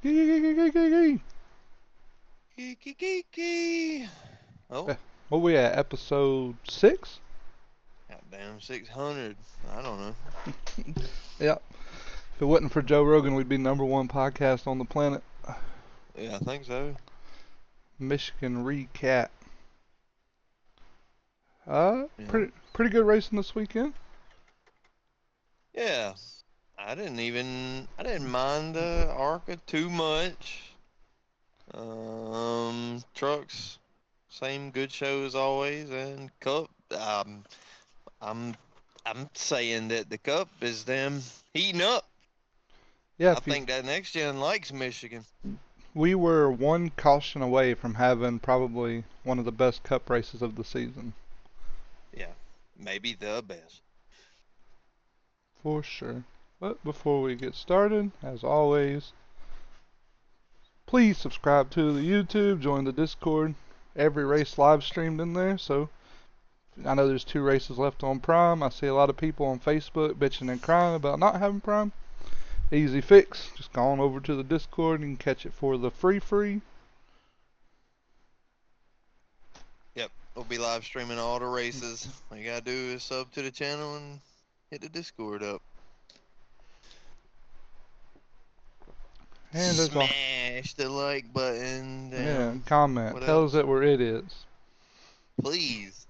Gee. Geeky. Oh, What we at? Episode 6? goddamn 600. I don't know. Yep. If it wasn't for Joe Rogan, we'd be #1 podcast on the planet. Yeah, I think so. Michigan recap. Yeah. Pretty good racing this weekend. Yeah. I didn't mind the ARCA too much. Trucks, same good show as always, and Cup. I'm, I'm saying that the Cup is them heating up. Yeah, I think that next gen likes Michigan. we were one caution away from having probably one of the best cup races of the season. Yeah, maybe the best. For sure. But before we get started, as always, please subscribe to the YouTube, join the Discord. Every race live streamed in there, so I know there's 2 races left on Prime. I see a lot of people on Facebook bitching and crying about not having Prime. Easy fix. Just go on over to the Discord and you can catch it for the free. Yep, we'll be live streaming all the races. All you gotta do is sub to the channel and hit the Discord up. And there's all, Smash the like button. yeah, Damn. comment. What Tell us else? that we're idiots. Please.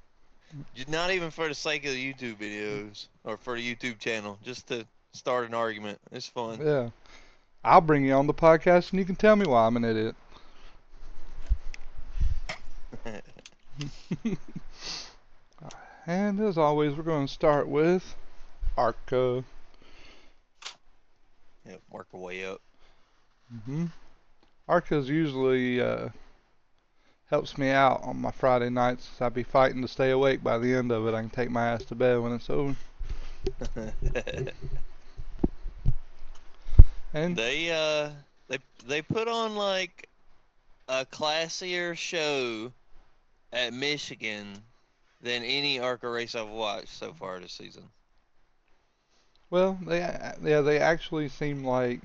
Not even for the sake of the YouTube videos or for the YouTube channel, just to start an argument. It's fun. Yeah. I'll bring you on the podcast and you can tell me why I'm an idiot. And as always, we're going to start with ARCA. Yep, work our way up. ARCA's usually helps me out on my Friday nights. I'd be fighting to stay awake by the end of it. I can take my ass to bed when it's over. And They put on like a classier show at Michigan than any ARCA race I've watched so far this season. well, they actually seem like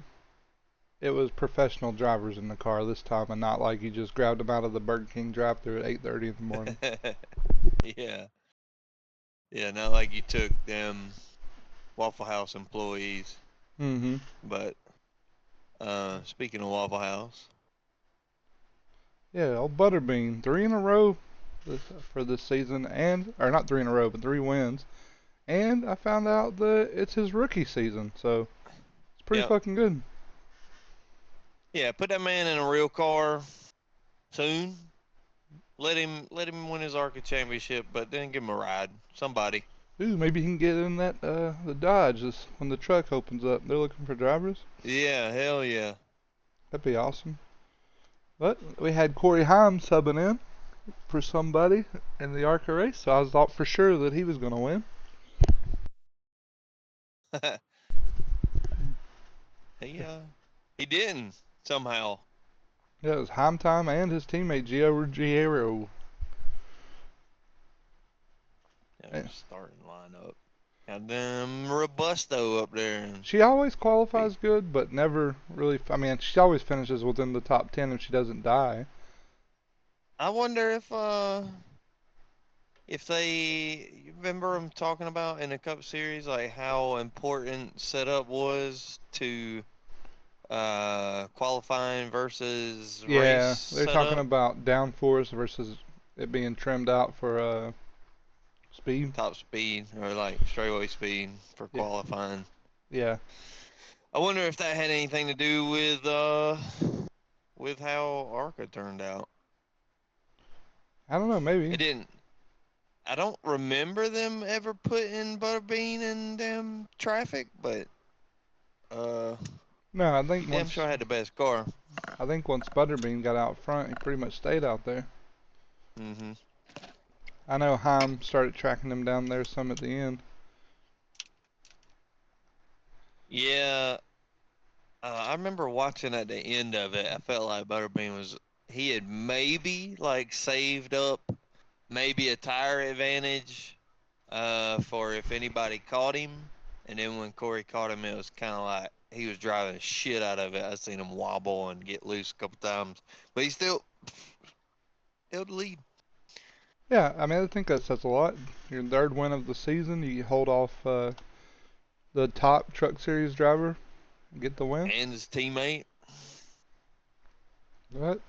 it was professional drivers in the car this time, and not like you just grabbed them out of the Burger King drive-thru at 8:30 in the morning. Yeah. Yeah, not like you took them Waffle House employees. Mm-hmm. But speaking of Waffle House, Yeah, old Butterbean, 3 in a row for this season, or not 3 in a row, but 3 wins. And I found out that it's his rookie season, so it's pretty yep. fucking good. Yeah, put that man in a real car soon. Let him win his ARCA championship, but then give him a ride. Somebody. Ooh, maybe he can get in that the Dodge when the truck opens up. They're looking for drivers. Yeah, hell yeah. That'd be awesome. But we had Corey Heim subbing in for somebody in the ARCA race, so I thought for sure that he was going to win. He didn't somehow. Yeah, it was Heim time and his teammate Gio Ruggiero. Yeah, Yeah. starting lineup. Got them Robusto up there. She always qualifies good, but never really. I mean, she always finishes within the top 10 if she doesn't die. I wonder if they, you remember them talking about in the Cup Series, like how important setup was to qualifying versus race Yeah, they're talking setup, about downforce versus it being trimmed out for speed. top speed or like straightaway speed for Yeah, qualifying. yeah. I wonder if that had anything to do with how ARCA turned out. I don't know, maybe. It didn't. I don't remember them ever putting Butterbean in damn traffic, but No, he damn sure had the best car. I think once Butterbean got out front, he pretty much stayed out there. Mhm. I know Heim started tracking him down there some at the end. Yeah, I remember watching at the end of it. I felt like Butterbean he had maybe like saved up maybe a tire advantage for if anybody caught him, and then when Corey caught him, it was kind of like, he was driving the shit out of it. I seen him wobble and get loose a couple times, but he still held the lead. Yeah, I mean, I think that says a lot. Your third win of the season, you hold off the top Truck Series driver, get the win. And his teammate. Right?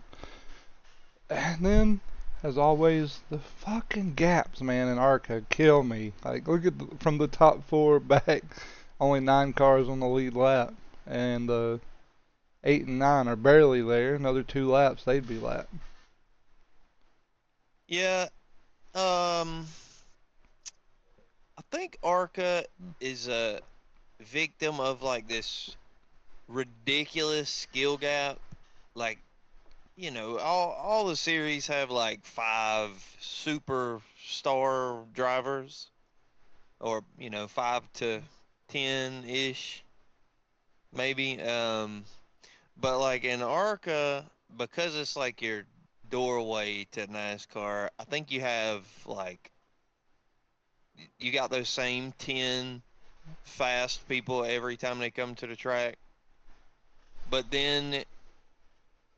And then, as always, the fucking gaps, man, in ARCA kill me. Like, look at from the top four back, only 9 cars on the lead lap, and 8 and 9 are barely there. Another 2 laps, they'd be lapped. Yeah. I think ARCA is a victim of like this ridiculous skill gap. Like, all the series have like 5 superstar drivers, or 5 to 10 ish, maybe. But like in ARCA, because it's like your doorway to NASCAR, I think you got those same 10 fast people every time they come to the track. But then,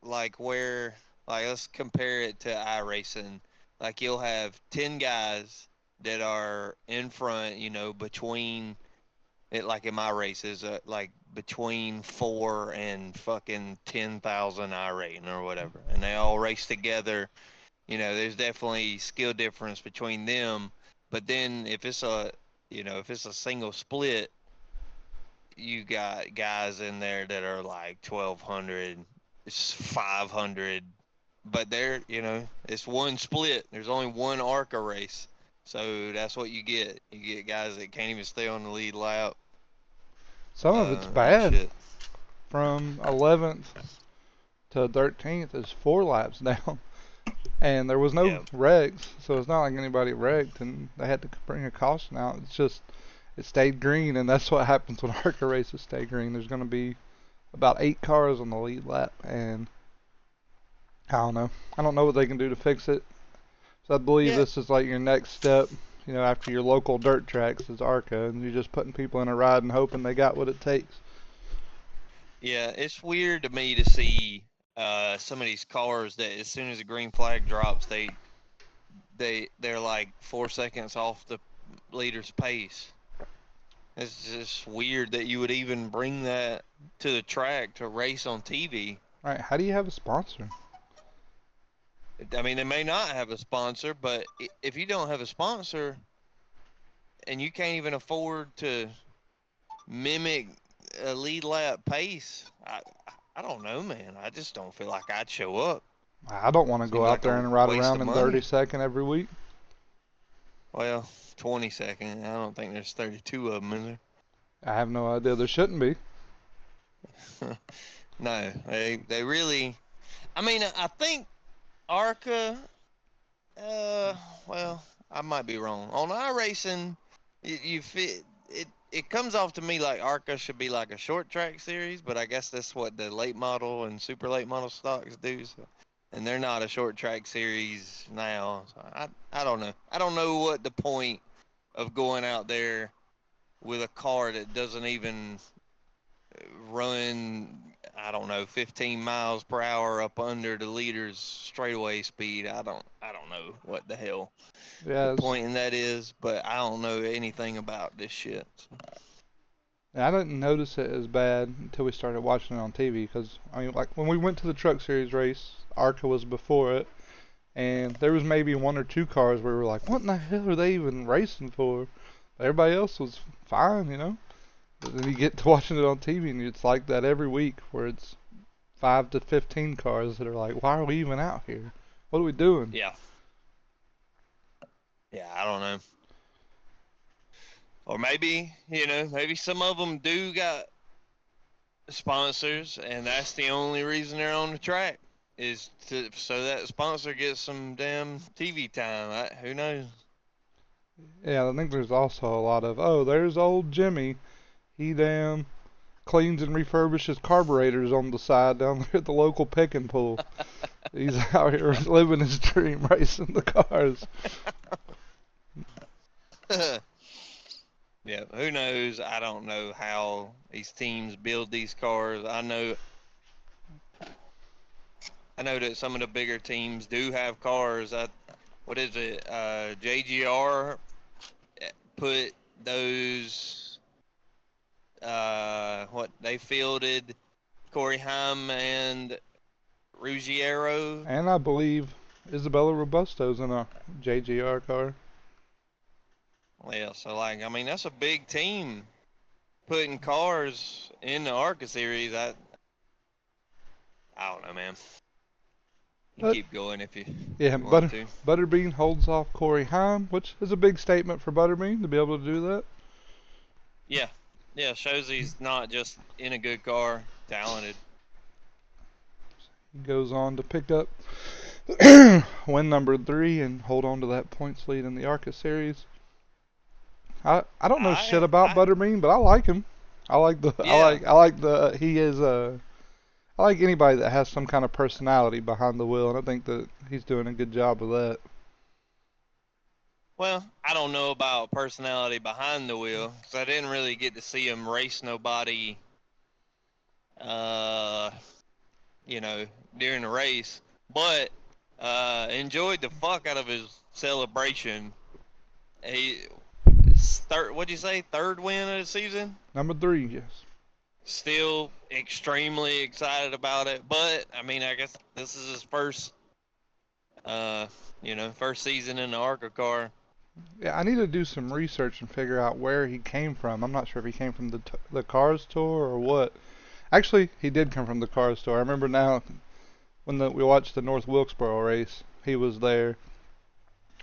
like, let's compare it to iRacing. Like, you'll have 10 guys that are in front, between it, like in my races, like between 4 and fucking 10,000 iRating or whatever. And they all race together. There's definitely skill difference between them. But then if it's a single split, you got guys in there that are like 1,200, it's 500, but it's one split. There's only one ARCA race, so that's what you get. You get guys that can't even stay on the lead lap, Some of it's and bad. shit. From 11th to 13th is 4 laps down. And there was no Yeah, wrecks, so it's not like anybody wrecked and they had to bring a caution out. It's just it stayed green, and that's what happens when ARCA races stay green. There's going to be about 8 cars on the lead lap, and I don't know. I don't know what they can do to fix it. So I believe yeah, this is like your next step, after your local dirt tracks is ARCA, and you're just putting people in a ride and hoping they got what it takes. yeah. It's weird to me to see some of these cars that as soon as the green flag drops, they're like 4 seconds off the leader's pace. It's just weird that you would even bring that to the track to race on TV. All right, how do you have a sponsor? I mean, they may not have a sponsor, but if you don't have a sponsor and you can't even afford to mimic a lead lap pace, I don't know, man. I just don't feel like I'd show up. I don't want to go Seems out like there a and ride waste around of in 30 money. second every week. Well, 20 second. I don't think there's 32 of them in I have no idea. There shouldn't be. there. No, they really. I mean, I think ARCA. Uh, well, I might be wrong. On iRacing, you fit it. It comes off to me like ARCA should be like a short track series, but I guess that's what the late model and super late model stocks do. So, and they're not a short track series now. So I don't know. I don't know what the point of going out there with a car that doesn't even run, I don't know, 15 miles per hour up under the leader's straightaway speed. I don't know what the hell the Yeah, point in that is, but I don't know anything about this shit. I didn't notice it as bad until we started watching it on TV. Because I mean, like when we went to the Truck Series race, ARCA was before it, and there was maybe 1 or 2 cars where we were like, "What in the hell are they even racing for?" Everybody else was fine. But then you get to watching it on TV, and it's like that every week, where it's 5 to 15 cars that are like, "Why are we even out here? What are we doing?" Yeah, yeah, I don't know. Or maybe some of them do got sponsors, and that's the only reason they're on the track is so that sponsor gets some damn TV time. Who knows? Yeah, I think there's also a lot of, "Oh, there's old Jimmy. He damn cleans and refurbishes carburetors on the side down there at the local picking pool. He's out here living his dream, racing the cars." Yeah, who knows? I don't know how these teams build these cars. I know that some of the bigger teams do have cars. What is it? JGR put those. What they fielded Corey Heim and Ruggiero. And I believe Isabella Robusto's in a JGR car. Yeah, so like I mean that's a big team putting cars in the ARCA series. I don't know, man. You But keep going if yeah, you want to. Butterbean holds off Corey Heim, which is a big statement for Butterbean to be able to do that. Yeah, yeah, shows he's not just in a good car, talented. He goes on to pick up win number 3 and hold on to that points lead in the ARCA series. I don't know shit about I Butterbean, but I like him. I like the yeah. I like the he is I like anybody that has some kind of personality behind the wheel, and I think that he's doing a good job of that. Well, I don't know about personality behind the wheel because I didn't really get to see him race nobody. Uh, you know, during the race, but enjoyed the fuck out of his celebration. He what'd you say? Third win of the season. Number 3, yes. Still extremely excited about it, but I mean, I guess this is his first, uh, first season in the ARCA car. Yeah, I need to do some research and figure out where he came from. I'm not sure if he came from the Cars Tour or what. Actually, he did come from the Cars Tour. I remember now when we watched the North Wilkesboro race, he was there,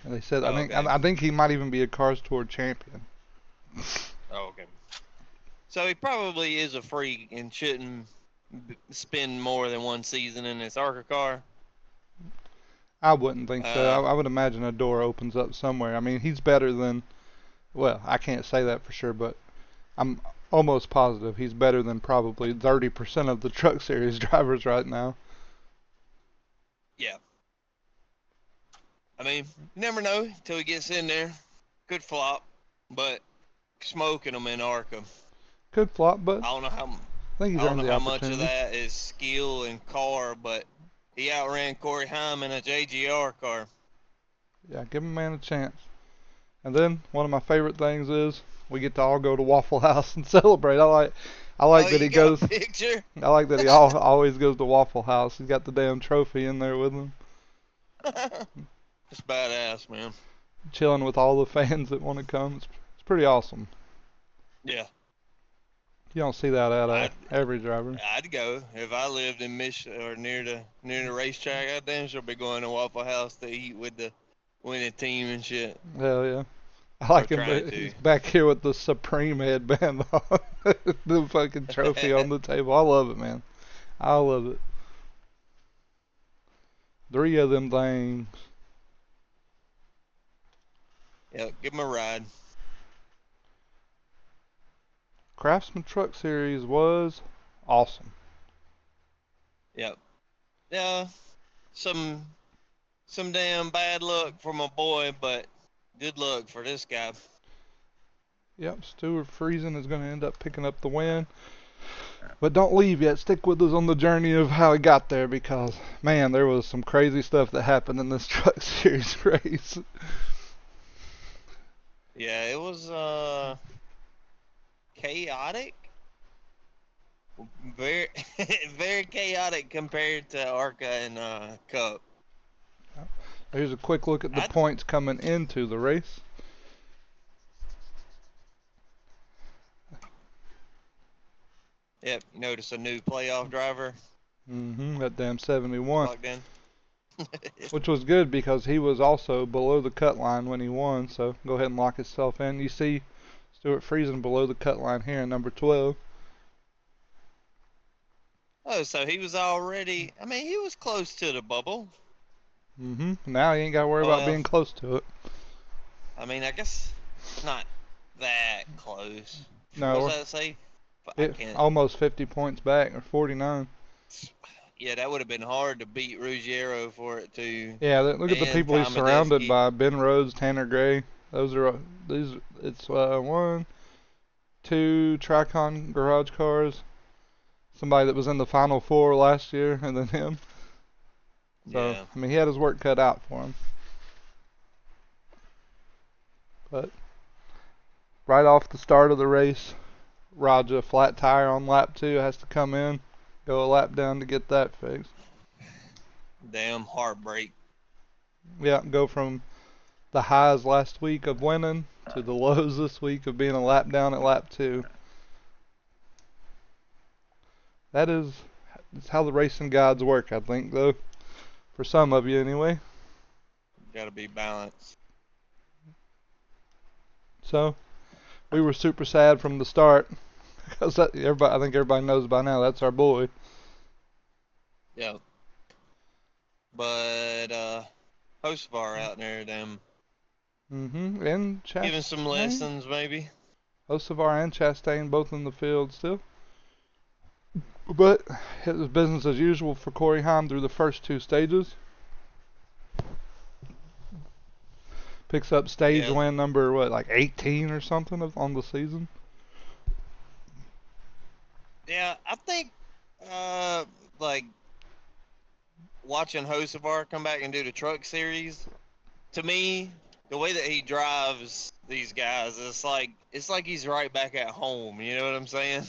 and they said Oh, okay. I think he might even be a Cars Tour champion. Oh, okay. So he probably is a freak and shouldn't spend more than one season in this ARCA car. I wouldn't think so. Uh, I would imagine a door opens up somewhere. I mean, he's better than, well, I can't say that for sure, but I'm almost positive he's better than probably 30% of the Truck Series drivers right now. yeah. I mean, you never know until he gets in there. Could flop, but smoking them in ARCA. Could flop, but I don't know how I think he's I don't earned know the how much of opportunity. that is skill and car, but he outran Corey Heim in a JGR car. Yeah, give him a man a chance. And then one of my favorite things is we get to all go to Waffle House and celebrate. I like Oh, that you he got goes. a picture? I like that he always goes to Waffle House. He's got the damn trophy in there with him, It's badass, man. chilling with all the fans that want to come. It's pretty awesome. Yeah, You don't see that out of I'd every driver. I'd go if I lived in Michigan or near the racetrack. I damn sure be going to Waffle House to eat with the winning team and shit, Hell yeah. I or like him, trying but to. he's back here with the Supreme headband on, the fucking trophy on the table. I love it, man. I love it. 3 of them things. Yeah, give him a ride. Craftsman Truck Series was awesome. Yep. Yeah, some damn bad luck for my boy, but good luck for this guy. Yep, Stuart Friesen is going to end up picking up the win. But don't leave yet. Stick with us on the journey of how he got there because, man, there was some crazy stuff that happened in this Truck Series race. Yeah, it was chaotic. Very very chaotic compared to ARCA and Cup. Here's a quick look at the I points coming into the race. Yep, notice a new playoff driver That damn 71. logged in. Which was good because he was also below the cut line when he won, so go ahead and lock himself in. You see Stuart Friesen below the cut line here in number 12. Oh, so he was already. I mean, he was close to the bubble. Now you ain't got to worry about Well, being close to it. I mean, I guess not that close. No, What's that say? I it can't. almost 50 points back, or 49. Yeah, that would have been hard to beat Ruggiero for it too. Yeah, look at the And people he's Tom surrounded Medeski. by. Ben Rhodes, Tanner Gray. These. It's one. two Tricon garage cars. Somebody that was in the Final Four last year, and then him. So, Yeah. I mean, he had his work cut out for him. But right off the start of the race, Raja, flat tire on lap 2, has to come in, go a lap down to get that fixed. Damn heartbreak. Yeah, go from the highs last week of winning to the lows this week of being a lap down at lap 2. That's how the racing gods work, I think, though. For some of you, anyway. Gotta be balanced. So, we were super sad from the start. Because I think everybody knows by now that's our boy. Yeah. But, Hocevar out there, them And Chastain. giving some lessons, maybe. Hocevar and Chastain both in the field still. But it was business as usual for Corey Heim through the first 2 stages. Picks up stage win number, 18 or something on the season? Yeah, I think, watching Hocevar come back and do the truck series, to me, the way that he drives these guys, it's like he's right back at home. You know what I'm saying?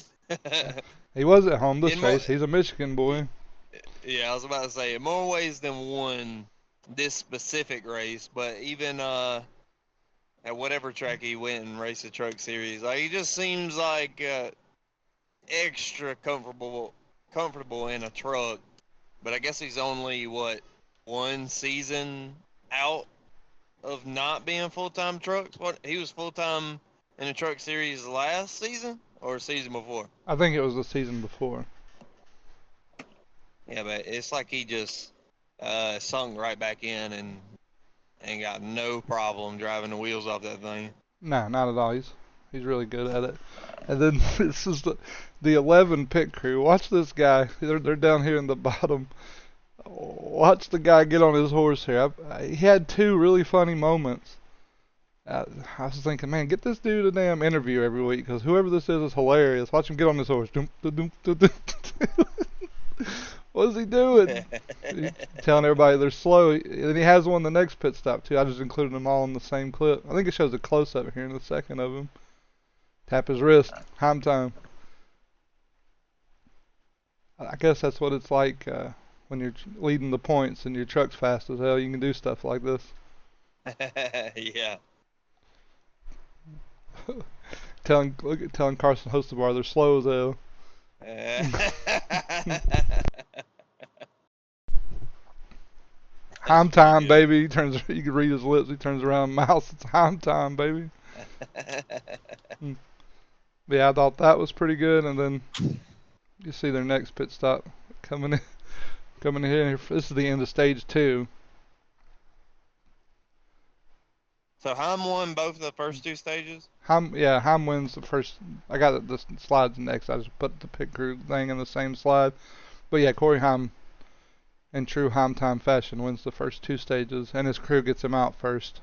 He was at home this race. He's a Michigan boy. Yeah, I was about to say, in more ways than one, this specific race, but even at whatever track he went and raced the truck series, like he just seems like extra comfortable in a truck. But I guess he's only one season out of not being full-time trucks. What, he was full-time in the truck series last season or season before? I think it was the season before. Yeah, but it's like he just sunk right back in and ain't got no problem driving the wheels off that thing. Nah, not at all. He's really good at it. And then this is the 11 pit crew. Watch this guy. They're down here in the bottom. Watch the guy get on his horse here. He had 2 really funny moments. I was thinking, man, get this dude a damn interview every week, because whoever this is hilarious. Watch him get on his horse. What is he doing? He's telling everybody they're slow. And he has one the next pit stop, too. I just included them all in the same clip. I think it shows a close-up here in a second of him. Tap his wrist. Heim time. I guess that's what it's like when you're leading the points and your truck's fast as hell. You can do stuff like this. Yeah. telling Carson Hocevar they're slow as hell. Heim time, baby. He turns. You can read his lips. He turns around, mouth. It's Heim time, baby. Yeah, I thought that was pretty good. And then you see their next pit stop coming in here. This is the end of stage 2. So Heim won both of the first 2 stages? Heim wins the first. I got the slides next. I just put the pit crew thing in the same slide. But yeah, Corey Heim, in true Heim time fashion, wins the first 2 stages, and his crew gets him out first.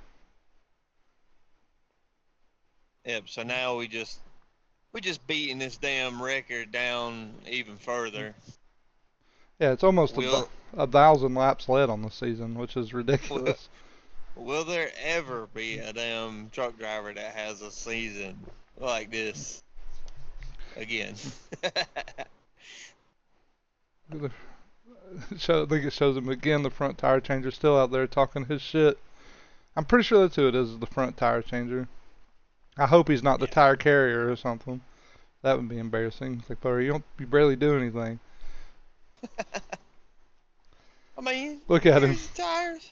Yep. So now we just beating this damn record down even further. Yeah, it's almost 1,000 laps led on the season, which is ridiculous. Will there ever be a damn truck driver that has a season like this again? I think it shows him again. The front tire changer still out there talking his shit. I'm pretty sure that's who it is the front tire changer. I hope he's not the tire carrier or something. That would be embarrassing. It's like, bro, you barely do anything. I mean, look at him. Tires.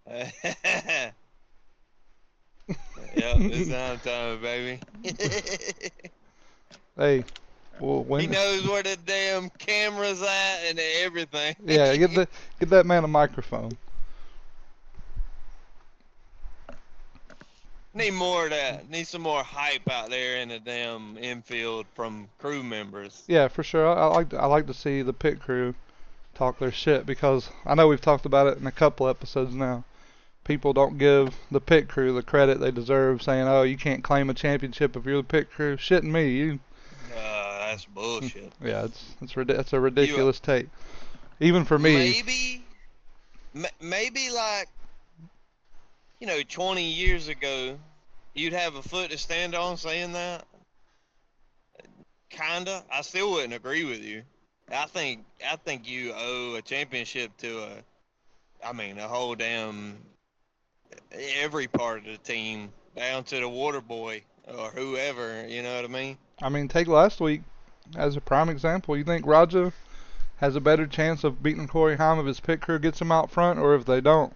Yep, it's Heim time, baby. Hey, well, he knows where the damn camera's at and everything. Yeah, get that man a microphone. Need more of that. Need some more hype out there in the damn infield from crew members. Yeah, for sure. I like to see the pit crew talk their shit, because I know we've talked about it in a couple episodes now. people don't give the pit crew the credit they deserve, saying, "Oh, you can't claim a championship if you're the pit crew." Shitting me, you. That's bullshit. Yeah, it's a You ridiculous take. Even for me. maybe like 20 years ago, you'd have a foot to stand on saying that. Kinda. I still wouldn't agree with you. I think you owe a championship to a whole damn every part of the team down to the water boy or whoever. You know what I mean? I mean, take last week as a prime example. You think Raja has a better chance of beating Corey Heim if his pit crew gets him out front, or if they don't?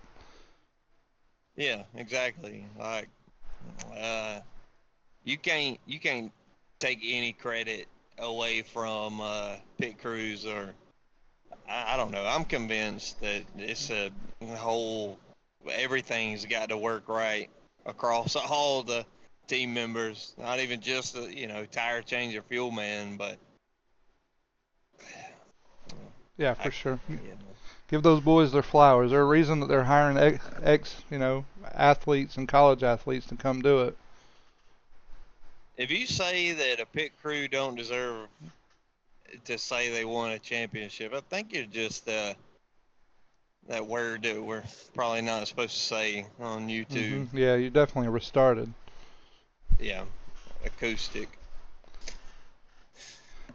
Yeah, exactly. Like, you can't take any credit away from pit crews or I don't know. I'm convinced that it's a whole everything's got to work right across all the team members. Not even just the tire change or fuel man, but Yeah, I for sure. you know. Give those boys their flowers. There's a reason that they're hiring athletes and college athletes to come do it. If you say that a pit crew don't deserve to say they won a championship, I think you're just that word that we're probably not supposed to say on YouTube. Yeah, you definitely restarted. Yeah, acoustic.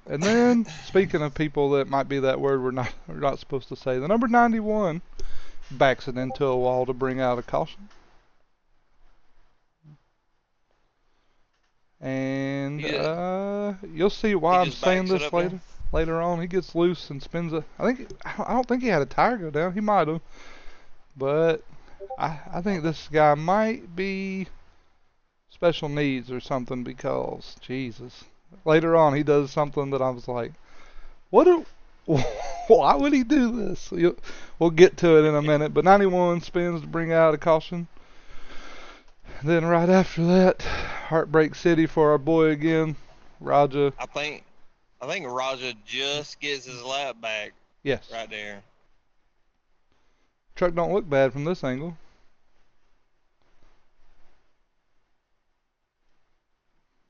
And then, speaking of people that might be that word we're not supposed to say, the number 91 backs it into a wall to bring out a caution. And you'll see why He I'm just saying backs it this up there. later on. He gets loose and spins a. I don't think he had a tire go down. He might have, but I think this guy might be special needs or something because Jesus. Later on, he does something that I was like, what? Why would he do this? We'll get to it in a minute. But 91 spins to bring out a caution. Then right after that, Heartbreak City for our boy again, Raja. I think Raja just gets his lap back Yes. right there. Truck don't look bad from this angle.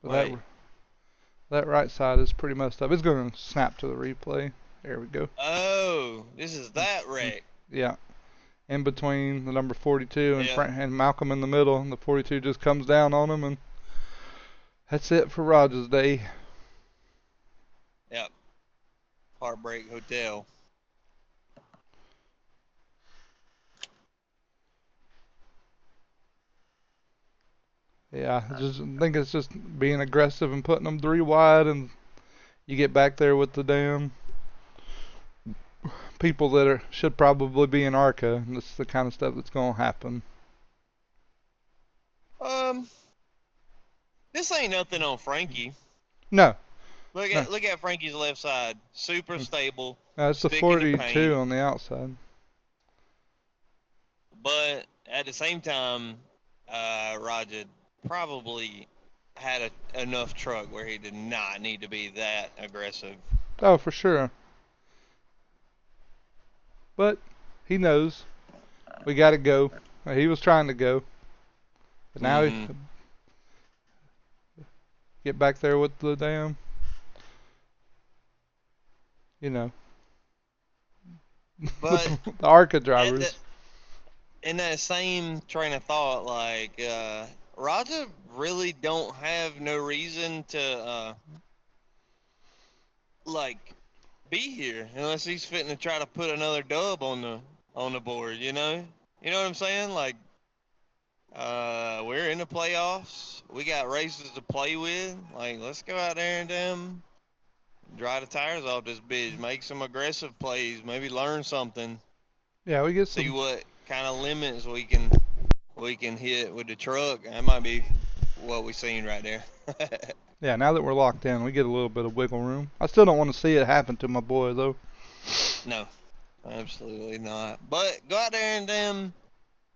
But that right side is pretty messed up. It's going to snap to the replay. There we go. Oh, this is that wreck. Yeah. In between the number 42 Yeah. and Malcolm in the middle, and the 42 just comes down on him, and that's it for Raja's day. Yep. Heartbreak Hotel. Yeah, I think it's just being aggressive and putting them 3 wide, and you get back there with the damn people that should probably be in ARCA, and this is the kind of stuff that's going to happen. This ain't nothing on Frankie. No. Look at Frankie's left side. Super stable. It's the 42 on the outside. But at the same time, Raja probably had enough truck where he did not need to be that aggressive. Oh, for sure. But he knows we got to go. He was trying to go. But now he get back there with the damn, But the ARCA drivers. In that same train of thought, like Raja really don't have no reason to like be here unless he's fitting to try to put another dub on the board. You know what I'm saying? Like we're in the playoffs. We got races to play with. Like let's go out there and dry the tires off this bitch. Make some aggressive plays. Maybe learn something. Yeah, we get See some. what kind of limits we can hit with the truck. That might be what we seen right there. Yeah, now that we're locked in, we get a little bit of wiggle room. I still don't want to see it happen to my boy though. No, absolutely not. But go out there and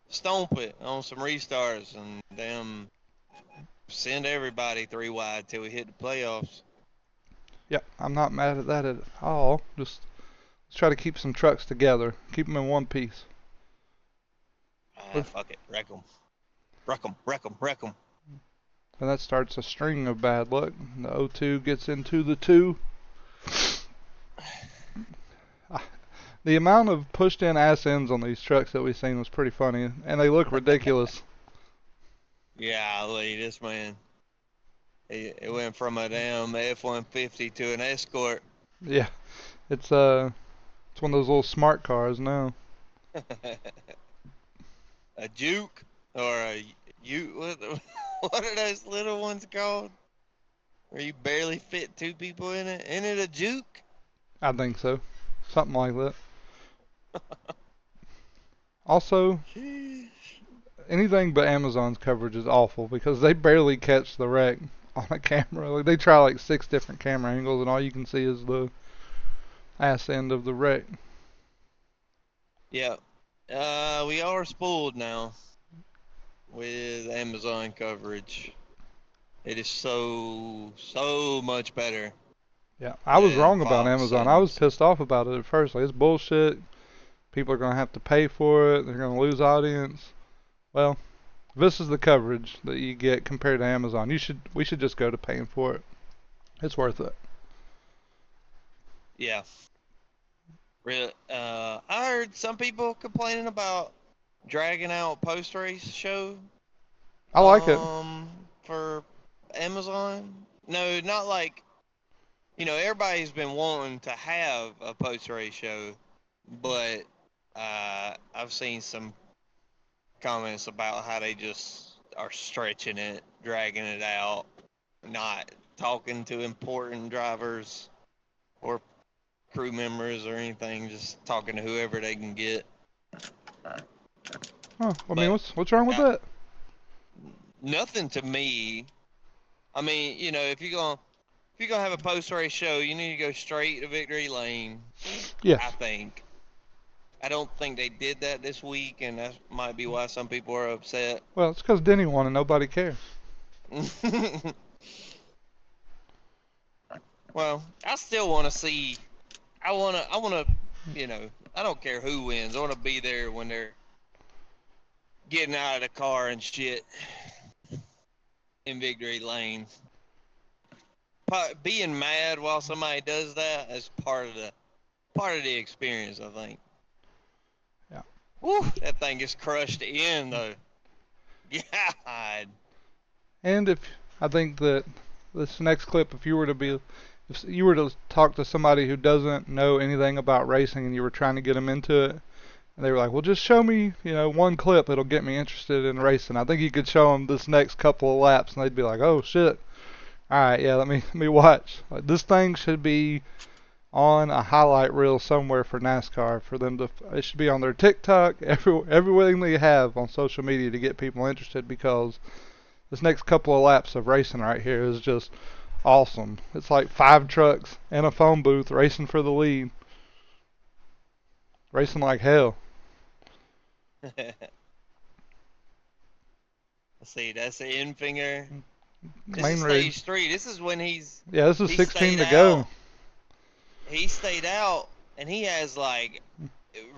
stomp it on some restarts and send everybody 3 wide till we hit the playoffs. Yep, I'm not mad at that at all. Just let's try to keep some trucks together. Keep them in one piece. Fuck it. Wreck them. Wreck them. Wreck them. Wreck them. And that starts a string of bad luck. The O2 gets into the 2. The amount of pushed in ass ends on these trucks that we've seen was pretty funny, and they look ridiculous. Yeah, Lee, this man. It went from a damn F-150 to an Escort. Yeah, it's one of those little smart cars now. A Juke or a what are those little ones called? Where you barely fit 2 people in it? Isn't it a Juke? I think so, something like that. Also, anything but Amazon's coverage is awful because they barely catch the wreck on a camera. Like, they try like 6 different camera angles, and all you can see is the ass end of the wreck. Yeah. We are spoiled now with Amazon coverage. It is so much better. Yeah, I was than wrong about Fox Amazon. I was and pissed off about it at first. Like, it's bullshit. People are going to have to pay for it. They're going to lose audience. Well, this is the coverage that you get compared to Amazon. We should just go to paying for it. It's worth it. yeah. I heard some people complaining about dragging out post race show. I like it. For Amazon. No, not like, everybody's been wanting to have a post race show, but I've seen some comments about how they just are stretching it, dragging it out, not talking to important drivers or crew members or anything, just talking to whoever they can get. Huh, I mean, what's wrong with that? Nothing to me. I mean, if you're gonna have a post race show, you need to go straight to victory lane. Yes. I think. I don't think they did that this week, and that might be why some people are upset. Well, it's because Denny won and nobody cares. Well, I still want to see. I want to. I don't care who wins. I want to be there when they're getting out of the car and shit in victory lane. Being mad while somebody does that is part of the experience, I think. Yeah. Woo, that thing gets crushed in though. God. And I think that this next clip, if you were to talk to somebody who doesn't know anything about racing and you were trying to get them into it, and they were like, well, just show me, one clip that'll get me interested in racing. I think you could show them this next couple of laps, and they'd be like, oh shit. All right, yeah, let me watch. Like, this thing should be on a highlight reel somewhere for NASCAR for them to. It should be on their TikTok, everything they have on social media to get people interested, because this next couple of laps of racing right here is just awesome. It's like 5 trucks and a phone booth racing for the lead, racing like hell. Let's see, that's the end finger. This is stage 3. This is when he's. Yeah, this is 16 to go. He stayed out, and he has like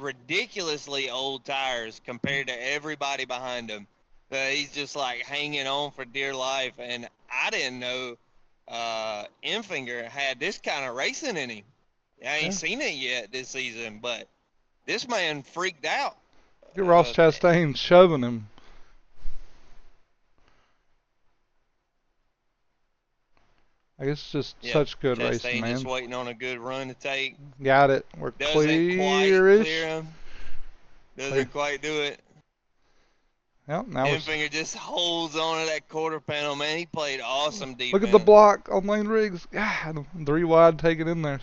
ridiculously old tires compared to everybody behind him. He's just like hanging on for dear life, and I didn't know Enfinger had this kind of racing in him. I ain't seen it yet this season, but this man freaked out. Look at Ross Chastain shoving him. I guess it's just such good racing, man. Just waiting on a good run to take. Got it. We're clear-ish. Doesn't quite do it. Yep, now Enfinger just holds on to that quarter panel, man. He played awesome defense. Look at the block on Lane Riggs. God, 3 wide taken in there.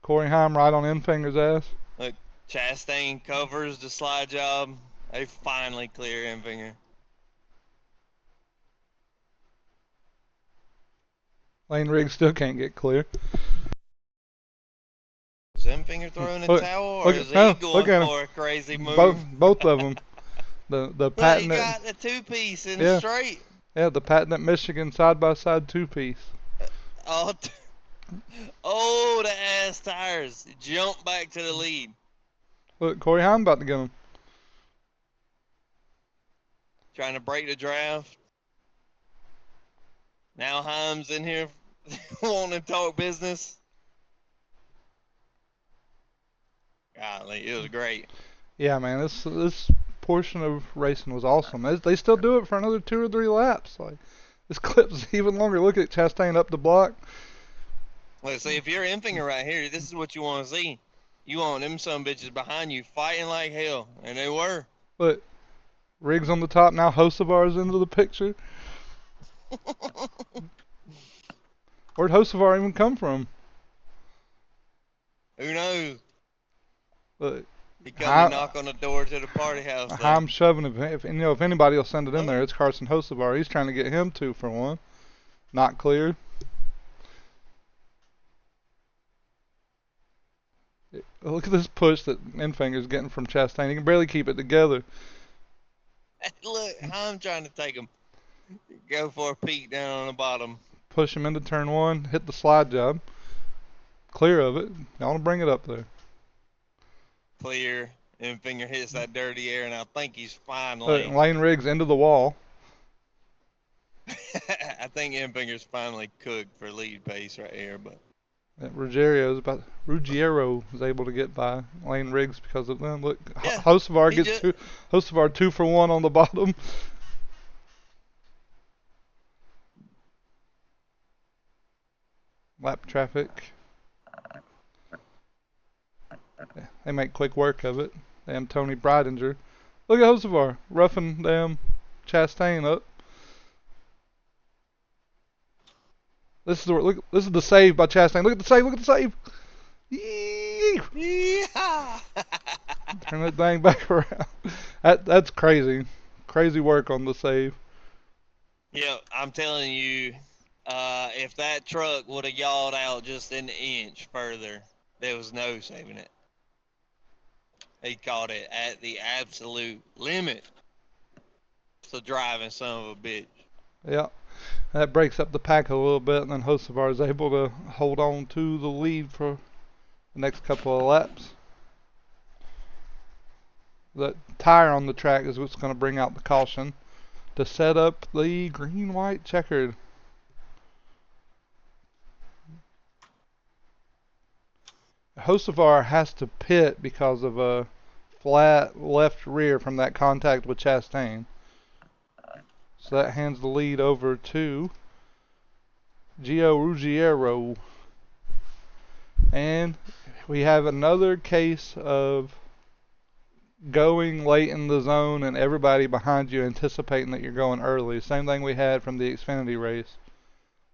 Corey Heim right on Enfinger's ass. Look, Chastain covers the slide job. They finally clear Enfinger. Lane Riggs still can't get clear. Is Enfinger throwing a towel, or is he going for a crazy move? Both of them. The patent. He got the 2-piece in straight. Yeah, the patent at Michigan side-by-side 2-piece. The ass tires. Jump back to the lead. Look, Corey Heim about to get him. trying to break the draft. Now Heim's in here wanting to talk business. Golly, it was great. Yeah, man, this portion of racing was awesome. They still do it for another 2 or 3 laps. Like this clip's even longer. Look at Chastain up the block. Let's see, if you're Enfinger right here, this is what you want to see. You want them some bitches behind you fighting like hell, and they were. Look, Riggs on the top now. Hocevar's into the picture. Where'd Hocevar even come from? Who knows? Look, He come to knock on the door to the party house. I'm shoving him. If anybody will send it in Oh. there, it's Carson Hocevar. He's trying to get him 2 for 1. Not clear. Look at this push that Enfinger's getting from Chastain. He can barely keep it together. Look, I'm trying to take him. Go for a peek down on the bottom. Push him into turn 1. Hit the slide job. Clear of it. I want to bring it up there. Clear. Enfinger hits that dirty air, and I think he's finally. Lane Riggs into the wall. I think Enfinger's finally cooked for lead pace right here, but. Ruggiero is able to get by Lane Riggs because of them. Look, Yeah, Hocevar gets Hocevar 2 for 1 on the bottom. Lap traffic. Yeah, they make quick work of it. Damn Tony Breidinger. Look at Hocevar roughing damn Chastain up. This is the save by Chastain. Look at the save. Look at the save. Yeah. Turn that thing back around. That's crazy. Crazy work on the save. Yeah, I'm telling you, if that truck would have yawed out just an inch further, there was no saving it. He caught it at the absolute limit. It's a driving son of a bitch. Yeah. That breaks up the pack a little bit, and then Hocevar is able to hold on to the lead for the next couple of laps. The tire on the track is what's going to bring out the caution to set up the green-white checkered. Hocevar has to pit because of a flat left rear from that contact with Chastain. So that hands the lead over to Gio Ruggiero. And we have another case of going late in the zone and everybody behind you anticipating that you're going early. Same thing we had from the Xfinity race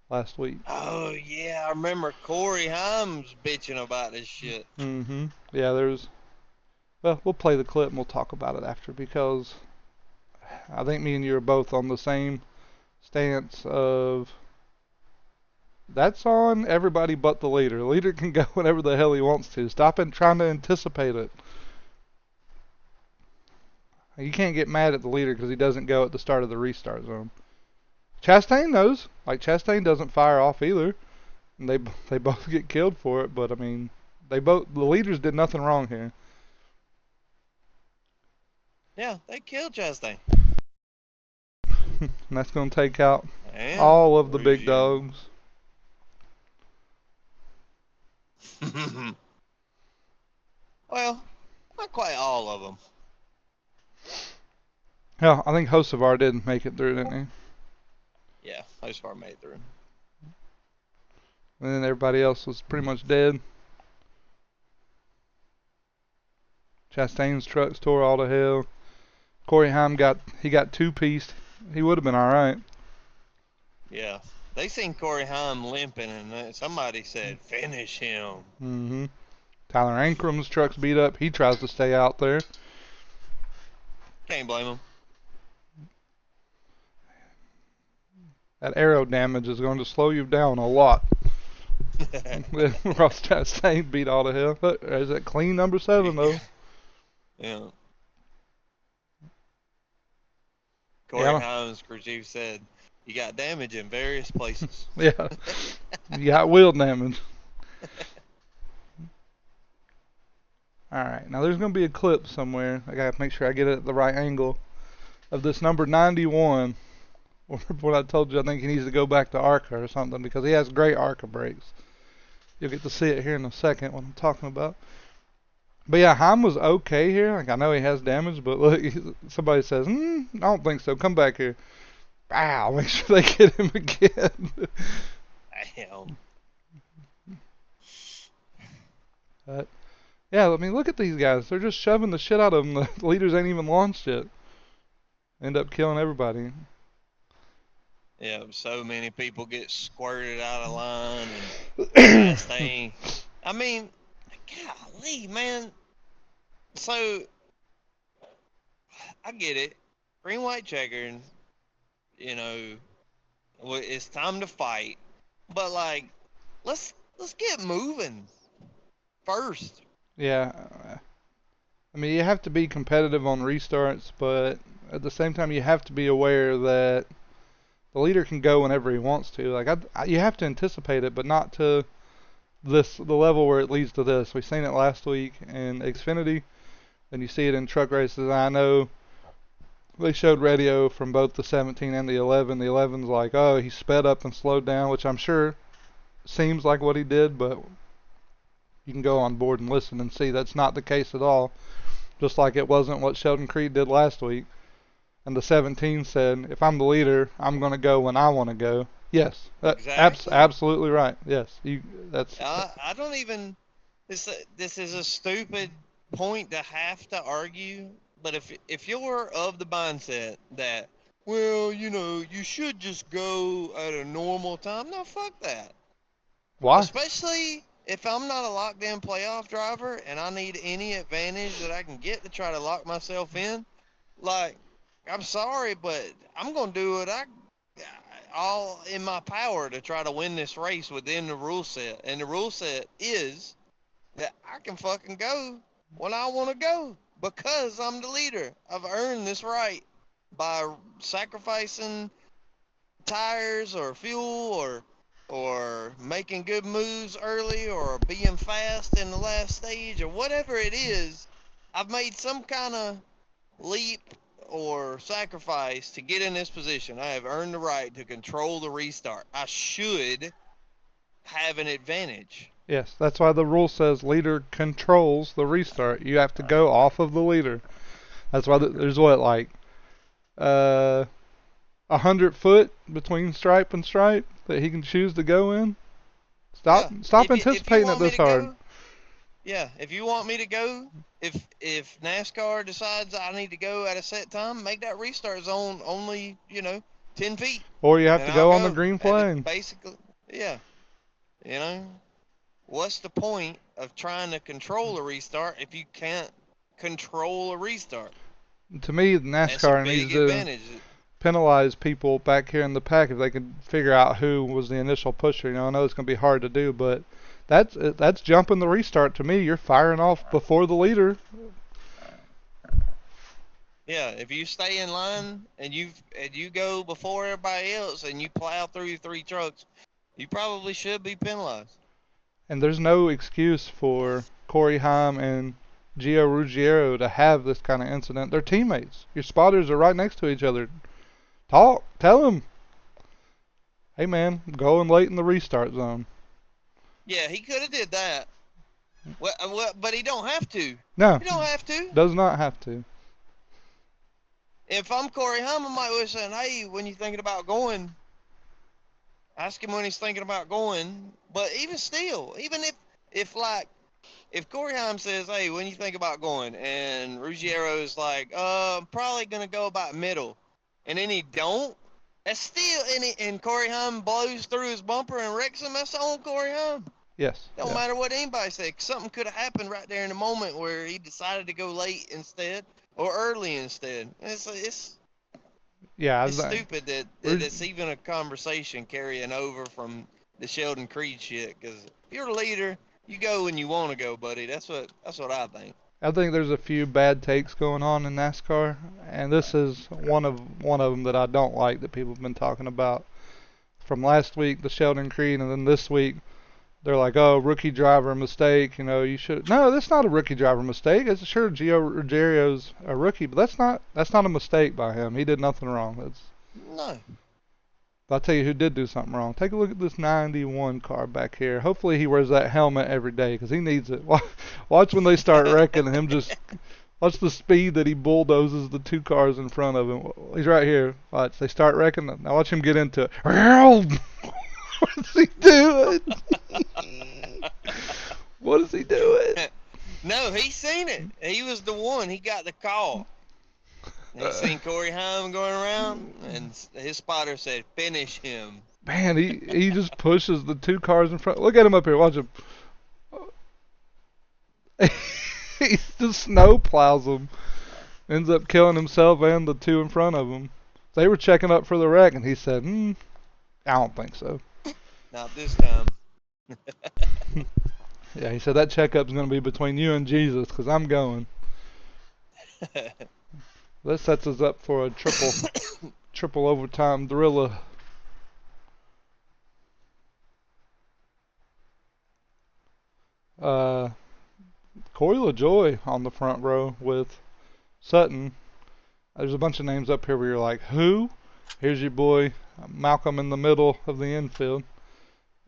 last week. Oh, yeah, I remember Corey Heim's bitching about this shit. Mm-hmm. Yeah, well, we'll play the clip and we'll talk about it after, because I think me and you are both on the same stance of that's on everybody but the leader. The leader can go whenever the hell he wants to. Stop trying to anticipate it. You can't get mad at the leader because he doesn't go at the start of the restart zone. Chastain knows. Like, Chastain doesn't fire off either. And they both get killed for it, but I mean, the leaders did nothing wrong here. Yeah, they killed Chastain. And that's going to take out all of the big dogs. Well, not quite all of them. Yeah, I think Hocevar did make it through, didn't he? Yeah, Hocevar made it through. And then everybody else was pretty much dead. Chastain's trucks tore all to hell. Corey Heim got 2-pieced. He would have been all right. Yeah, they seen Corey Heim limping, and somebody said, "Finish him." Mm-hmm. Tyler Ankram's truck's beat up. He tries to stay out there. Can't blame him. That aero damage is going to slow you down a lot. Ross Chastain beat all to hell. Is that clean number 7 though? Yeah. Corey Heim's crew chief said, "You got damage in various places." Yeah. You got wheel damage. Alright, now there's going to be a clip somewhere. I got to make sure I get it at the right angle. of this number 91. When I told you I think he needs to go back to ARCA or something because he has great ARCA brakes. You'll get to see it here in a second what I'm talking about. But yeah, Heim was okay here. Like I know he has damage, but look, somebody says, I don't think so. Come back here. Wow, make sure they get him again. Damn. Yeah, I mean, look at these guys. They're just shoving the shit out of them. The leaders ain't even launched yet. End up killing everybody. Yeah, so many people get squirted out of line, and last thing. I mean, golly, man. So, I get it. Green, white, checkered. You know, it's time to fight. But like, let's get moving first. Yeah, I mean, you have to be competitive on restarts, but at the same time, you have to be aware that the leader can go whenever he wants to. Like, you have to anticipate it, but not to the level where it leads to this. We've seen it last week in Xfinity, and you see it in truck races. I know they showed radio from both the 17 and the 11. The 11's like, oh, he sped up and slowed down, which I'm sure seems like what he did, but you can go on board and listen and see that's not the case at all. Just like it wasn't what Sheldon Creed did last week. And the 17 said, if I'm the leader, I'm going to go when I want to go. Yes, Exactly. absolutely right. Yes, I don't even. This is a stupid point to have to argue. But if you're of the mindset that, well, you know, you should just go at a normal time, no, fuck that. why? Especially if I'm not a locked in playoff driver and I need any advantage that I can get to try to lock myself in. Like, I'm sorry, but I'm gonna do what I all in my power to try to win this race within the rule set. And the rule set is that I can fucking go when I want to go because I'm the leader. I've earned this right by sacrificing tires or fuel or making good moves early or being fast in the last stage or whatever it is. I've made some kind of leap or sacrifice to get in this position. I have earned the right to control the restart. I should have an advantage. Yes, that's why the rule says leader controls the restart. You have to go off of the leader. That's why there's what, like, 100 foot between stripe and stripe that he can choose to go in. Stop anticipating it this hard. Yeah, if you want me to go, if NASCAR decides I need to go at a set time, make that restart zone only, 10 feet. Or you have And to I'll go on the go. green And flag. basically, yeah, what's the point of trying to control a restart if you can't control a restart? To me, That's a NASCAR needs big to advantage. penalize people back here in the pack if they could figure out who was the initial pusher. I know it's going to be hard to do, but that's jumping the restart to me. You're firing off before the leader. Yeah, if you stay in line and you go before everybody else and you plow through 3 trucks, you probably should be penalized. And there's no excuse for Corey Heim and Gio Ruggiero to have this kind of incident. They're teammates. Your spotters are right next to each other. Talk. Tell them. Hey, man, going late in the restart zone. Yeah, he could have did that. Well, but he don't have to. No. He don't have to. Does not have to. If I'm Corey Heim, I might be saying, hey, when you thinking about going, ask him when he's thinking about going. But even still, even if Corey Heim says, hey, when you think about going, and Ruggiero's like, I'm probably going to go about middle, and then he don't, that's still, and Corey Heim blows through his bumper and wrecks him, that's on Corey Heim. Yes. Don't matter what anybody says. Something could have happened right there in the moment where he decided to go late instead or early instead. It's stupid that it's even a conversation carrying over from the Sheldon Creed shit. Because if you're a leader, you go when you want to go, buddy. That's what I think. I think there's a few bad takes going on in NASCAR, and this is one of them that I don't like that people have been talking about. From last week, the Sheldon Creed, and then this week, they're like, oh, rookie driver mistake. You know, you should. No, that's not a rookie driver mistake. It's sure Gio Ruggerio's a rookie, but that's not a mistake by him. He did nothing wrong. That's. No. But I'll tell you who did do something wrong. Take a look at this 91 car back here. Hopefully he wears that helmet every day because he needs it. Watch when they start wrecking him. Just watch the speed that he bulldozes the two cars in front of him. He's right here. Watch. They start wrecking. Now watch him get into it. What's he doing? What is he doing? No, he seen it. He was the one. He got the call. He seen Corey Heim going around, and his spotter said, "Finish him." Man, he just pushes the two cars in front. Look at him up here. Watch him. He just snow plows them. Ends up killing himself and the two in front of him. They were checking up for the wreck, and he said, I don't think so. Not this time. Yeah, he said that checkup's going to be between you and Jesus because I'm going. This sets us up for a triple overtime thriller. Corey LaJoy on the front row with Sutton. There's a bunch of names up here where you're like, who? Here's your boy Malcolm in the middle of the infield.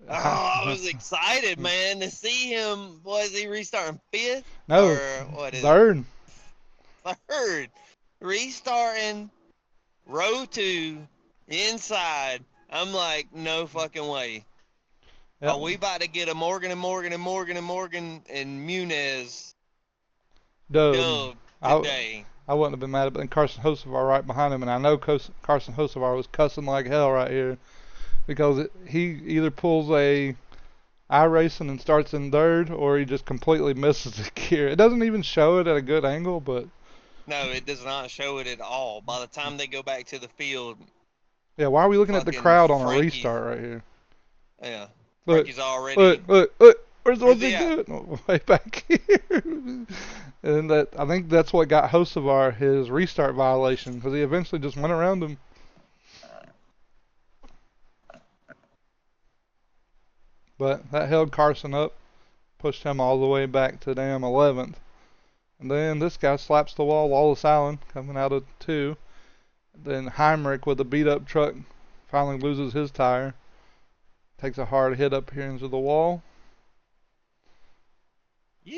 Oh, I was excited, man, to see him. Was he restarting fifth? No, or what is third. it? Third. Restarting row 2 inside. I'm like, no fucking way. Yep. Are we about to get a Morgan and Munez dub today? I wouldn't have been mad, but then Carson Hocevar right behind him, and I know Carson Hocevar was cussing like hell right here because he either pulls a iRacing and starts in third, or he just completely misses the gear. It doesn't even show it at a good angle, but no, it does not show it at all. By the time they go back to the field, yeah, why are we looking at the crowd on Frankie, a restart right here? Yeah, Look, Frankie's already. Look. What's he doing? Oh, way back here. And I think that's what got Hocevar his restart violation because he eventually just went around him. But that held Carson up, pushed him all the way back to damn 11th. And then this guy slaps the wall, Wallace Allen, coming out of 2. Then Heinrich with a beat up truck finally loses his tire. Takes a hard hit up here into the wall. Yeah.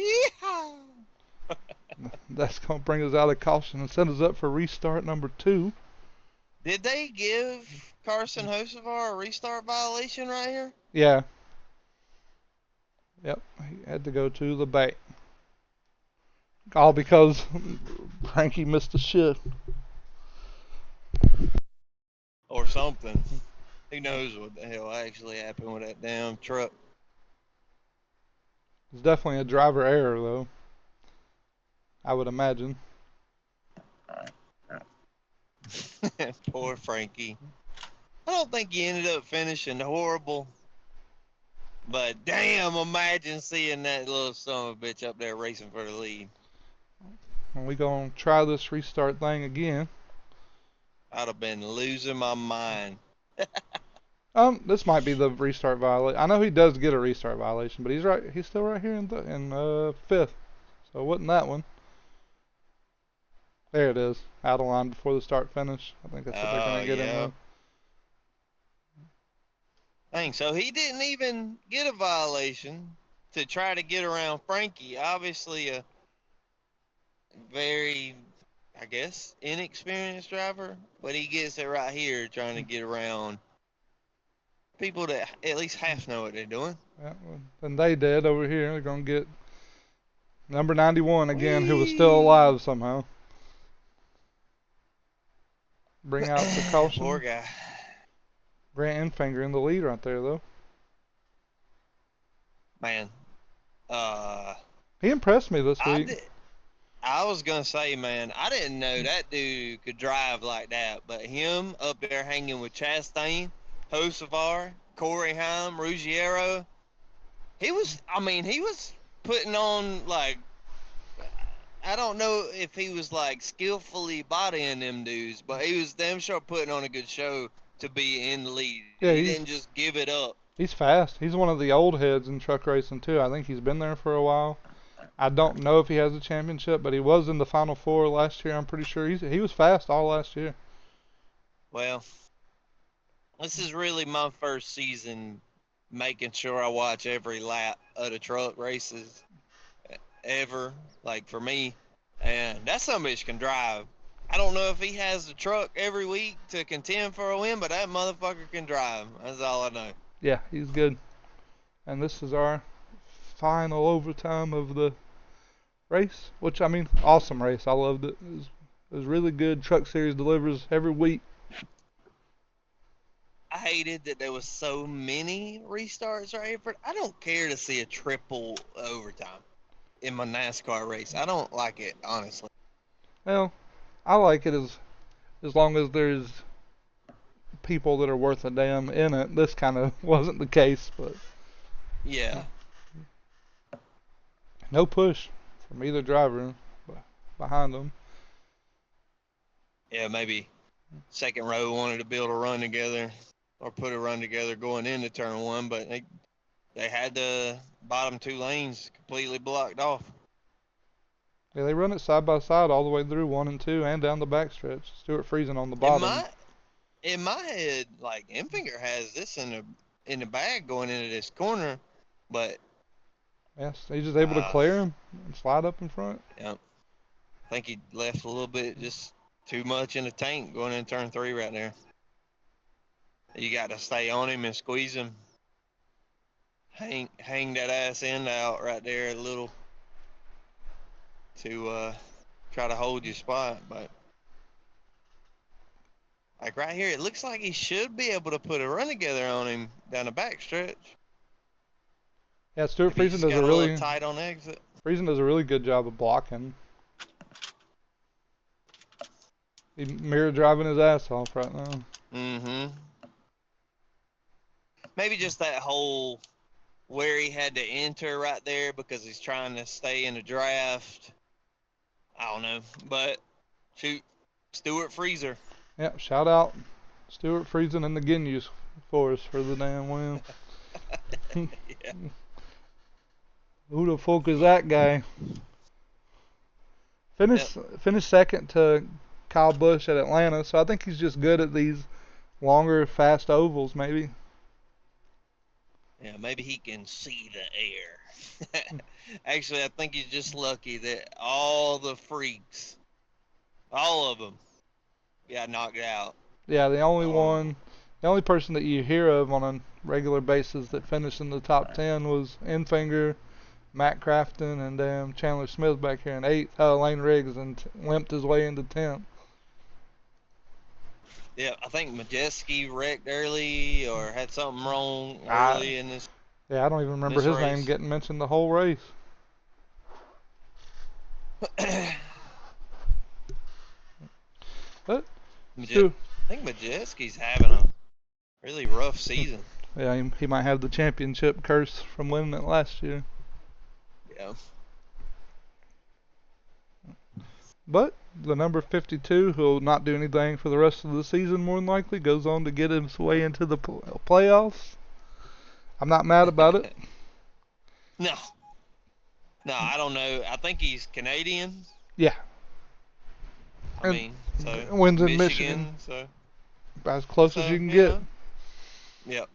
That's going to bring us out of caution and set us up for restart number 2. Did they give Carson Hocevar a restart violation right here? Yeah. Yep, he had to go to the bay. All because Frankie missed a shift. Or something. Who knows what the hell actually happened with that damn truck. It's definitely a driver error, though. I would imagine. Poor Frankie. I don't think he ended up finishing horrible. But damn, imagine seeing that little son of a bitch up there racing for the lead. And we gonna try this restart thing again. I'd have been losing my mind. This might be the restart violation. I know he does get a restart violation, but he's still right here in 5th. So it wasn't that one. There it is. Out of line before the start finish. I think that's what they're gonna get in there. Dang, so he didn't even get a violation to try to get around Frankie. Obviously a very, I guess, inexperienced driver, but he gets it right here trying to get around people that at least half know what they're doing. Yeah, and they did over here. They're going to get number 91 again, who was still alive somehow. Bring out the caution. Poor guy. Grant Enfinger in the lead right there, though. Man. He impressed me this week. I was going to say, man, I didn't know that dude could drive like that, but him up there hanging with Chastain, Hocevar, Corey Heim, Ruggiero, he was putting on, like, I don't know if he was, like, skillfully bodying them dudes, but he was damn sure putting on a good show to be in the lead. Yeah, he didn't just give it up. He's fast. He's one of the old heads in truck racing too. I think he's been there for a while. I don't know if he has a championship, but he was in the Final Four last year. I'm pretty sure he was fast all last year. Well, this is really my first season making sure I watch every lap of the truck races ever, like for me. And that son bitch can drive. I don't know if he has the truck every week to contend for a win, but that motherfucker can drive. That's all I know. Yeah, he's good. And this is our final overtime of the race, which, I mean, awesome race. I loved it. It was really good. Truck Series delivers every week. I hated that there was so many restarts right here. I don't care to see a triple overtime in my NASCAR race. I don't like it, honestly. Well, I like it as long as there's people that are worth a damn in it. This kind of wasn't the case, but Yeah. no push from either driver behind them. Yeah, maybe second row wanted to build a run together or put a run together going into turn one, but they had the bottom two lanes completely blocked off. Yeah, they run it side by side all the way through 1 and 2 and down the backstretch. Stuart Friesen on the In bottom. my in my head, like Enfinger has this in the bag going into this corner, but Yes, he's just able to uh, clear him and slide up in front. yeah, I think he left a little bit just too much in the tank going in turn three right there. You got to stay on him and squeeze him. Hang that ass end out right there a little to try to hold your spot, but like right here, it looks like he should be able to put a run together on him down the back stretch. Yeah, Stuart Maybe he Friesen just does got a little tight on exit. a really good job of blocking. He's mirror driving his ass off right now. Mm-hmm. Maybe just that whole where he had to enter right there because he's trying to stay in the draft. I don't know, but shoot, Stuart Freezer. Yep, shout out Stuart Friesen and the Guineas for us for the damn win. Yeah. Who the fuck is that guy? Yep. Finished second to Kyle Busch at Atlanta, so I think he's just good at these longer, fast ovals, maybe. Yeah, maybe he can see the air. Actually, I think he's just lucky that all the freaks, all of them, got knocked out. Yeah, Um, the only person that you hear of on a regular basis that finished in the top 10 was Enfinger, Matt Crafton, and Chandler Smith back here in 8th. Lane Riggs and limped his way into 10th. yeah, I think Majeski wrecked early or had something wrong I early in this Yeah, I don't even remember his name race. getting mentioned the whole race. But Stu, I think Majeski's having a really rough season. yeah, he might have the championship curse from winning it last year. Yeah. But the number 52, who'll not do anything for the rest of the season, more than likely, goes on to get his way into the playoffs. I'm not mad about it. No. No, I don't know. I think he's Canadian. Yeah. I mean, so wins in Michigan. So As close as you can get. Yep.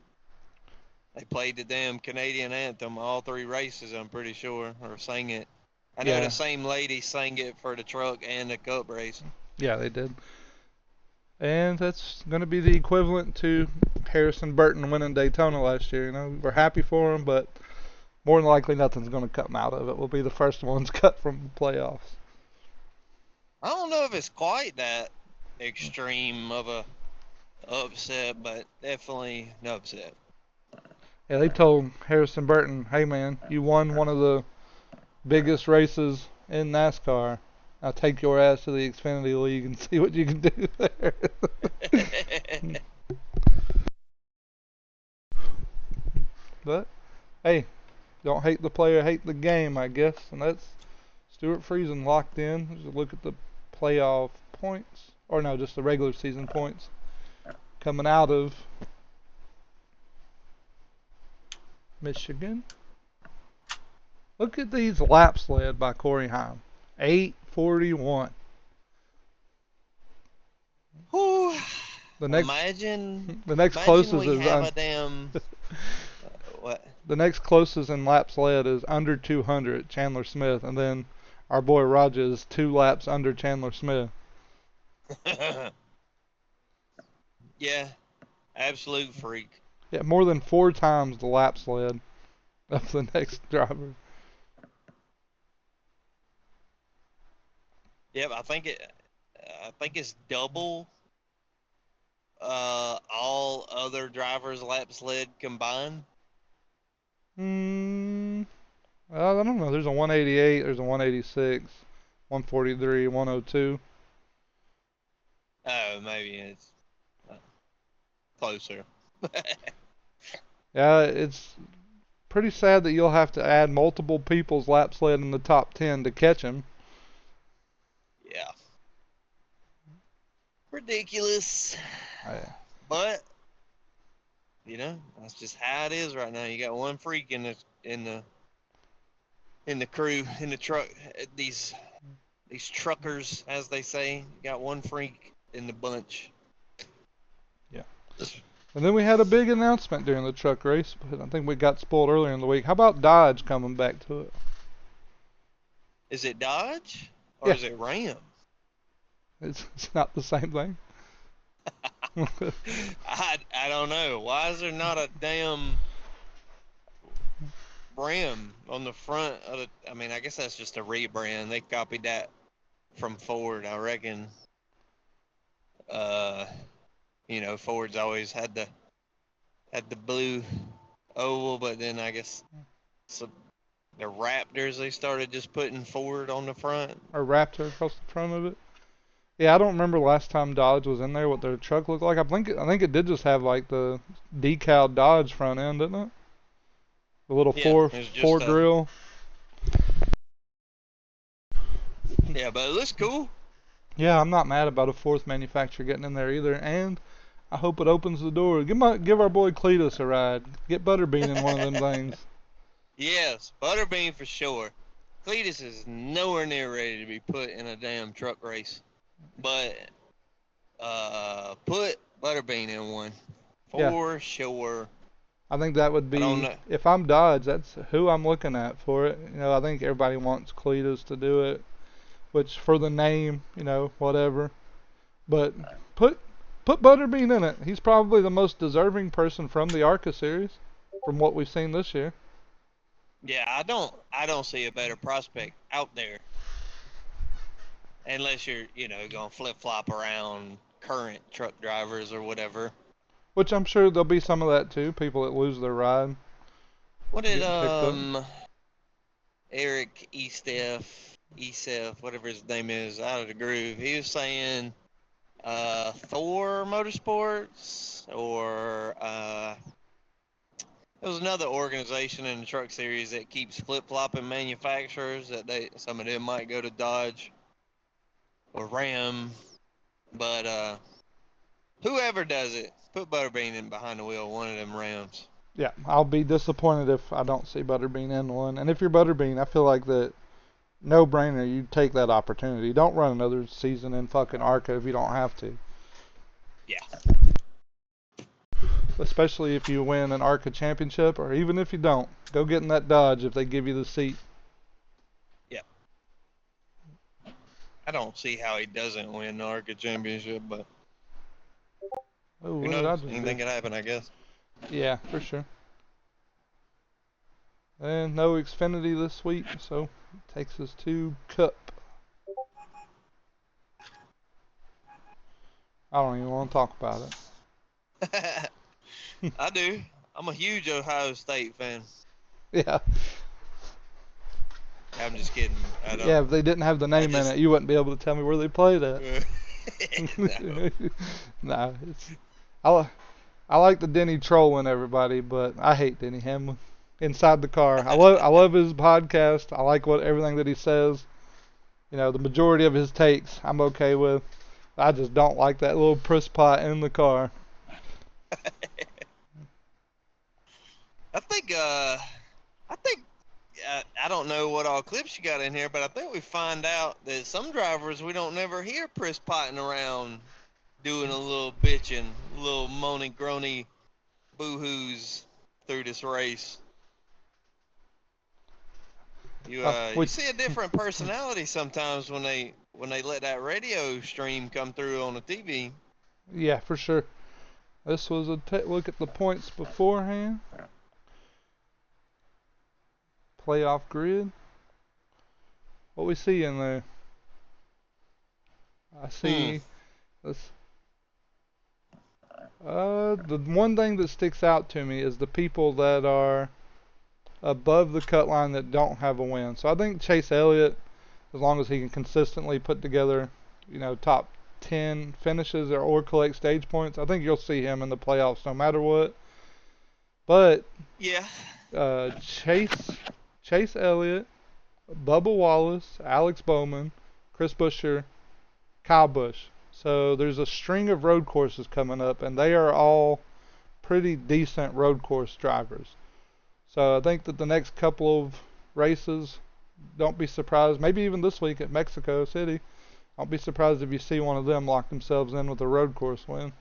They played the damn Canadian anthem all three races, I'm pretty sure, or sang it. I know the same lady sang it for the truck and the cup race. Yeah, they did. And that's going to be the equivalent to Harrison Burton winning Daytona last year. You know, we're happy for him, but more than likely nothing's going to cut him out of it. We'll be the first ones cut from the playoffs. I don't know if it's quite that extreme of a upset, but definitely an upset. Yeah, they told Harrison Burton, hey man, you won one of the biggest races in NASCAR. Now take your ass to the Xfinity League and see what you can do there. But, hey, don't hate the player, hate the game, I guess. And that's Stuart Friesen locked in. Just look at the playoff points. Or no, just the regular season points coming out of Michigan. Look at these laps led by Corey Heim. 8:41. Whew. The next, Imagine, the next imagine closest we is have a damn what? the next closest in laps led is under 200, Chandler Smith, and then our boy Raja is 2 laps under Chandler Smith. Yeah, absolute freak. Yeah, more than 4 times the laps led of the next driver. Yep, I think it's double all other drivers' laps led combined. I don't know. There's a 188, there's a 186, 143, 102. Oh, maybe it's closer. Yeah, it's pretty sad that you'll have to add multiple people's laps led in the top 10 to catch him. Yeah. Ridiculous. Yeah. But that's just how it is right now. You got one freak in the crew, in the truck, these truckers, as they say. You got one freak in the bunch. Yeah. And then we had a big announcement during the truck race, but I think we got spoiled earlier in the week. How about Dodge coming back to it? Is it Dodge or Yeah. is it Ram? It's not the same thing. I don't know. Why is there not a damn Ram on the front of the? I mean, I guess that's just a rebrand. They copied that from Ford, I reckon. Ford's always had the blue oval, but then I guess the Raptors, they started just putting Ford on the front. Or Raptor across the front of it. Yeah, I don't remember last time Dodge was in there what their truck looked like. I think it did just have like the decal Dodge front end, didn't it? The little four grill. Yeah, but it looks cool. Yeah, I'm not mad about a fourth manufacturer getting in there either, and I hope it opens the door. Give our boy Cletus a ride. Get Butterbean in one of them things. Yes, Butterbean for sure. Cletus is nowhere near ready to be put in a damn truck race, but put Butterbean in one for sure. I think that would be, if I'm Dodge, that's who I'm looking at for it. I think everybody wants Cletus to do it, which for the name, whatever. But put Butterbean in it. He's probably the most deserving person from the ARCA series, from what we've seen this year. Yeah, I don't see a better prospect out there, unless you're going to flip flop around current truck drivers or whatever. Which I'm sure there'll be some of that too. People that lose their ride. What did Eric Estef, whatever his name is, out of the groove? He was saying Thor Motorsports, or there was another organization in the truck series that keeps flip-flopping manufacturers, that some of them might go to Dodge or Ram, but whoever does it, put Butterbean in behind the wheel of one of them Rams. Yeah, I'll be disappointed if I don't see Butterbean in one. And if you're Butterbean, I feel like that no-brainer, you take that opportunity. Don't run another season in fucking ARCA if you don't have to. Yeah. Especially if you win an ARCA championship, or even if you don't. Go get in that Dodge if they give you the seat. Yeah. I don't see how he doesn't win the ARCA championship, but who knows? Anything can happen, I guess. Yeah, for sure. And no Xfinity this week, so it takes us to Cup. I don't even want to talk about it. I do. I'm a huge Ohio State fan. Yeah. I'm just kidding. Yeah, if they didn't have the name in it, you wouldn't be able to tell me where they played at. No, I like the Denny trolling everybody, but I hate Denny Hamlin. Inside the car, I love his podcast. I like everything that he says. The majority of his takes I'm okay with. I just don't like that little priss pot in the car. I think I don't know what all clips you got in here, but I think we find out that some drivers we don't never hear Chris potting around doing a little bitching, a little moany groany boo-hoos through this race. You Which, see a different personality sometimes when they let that radio stream come through on the TV. yeah, for sure. This was a look at the points beforehand. Playoff grid. What we see in there? I Hmm. see this. The one thing that sticks out to me is the people that are above the cut line that don't have a win. So I think Chase Elliott, as long as he can consistently put together, top 10 finishes or collect stage points, I think you'll see him in the playoffs no matter what. But Yeah. Chase Elliott, Bubba Wallace, Alex Bowman, Chris Buescher, Kyle Busch. So there's a string of road courses coming up, and they are all pretty decent road course drivers. So I think that the next couple of races, don't be surprised, maybe even this week at Mexico City, don't be surprised if you see one of them lock themselves in with a road course win.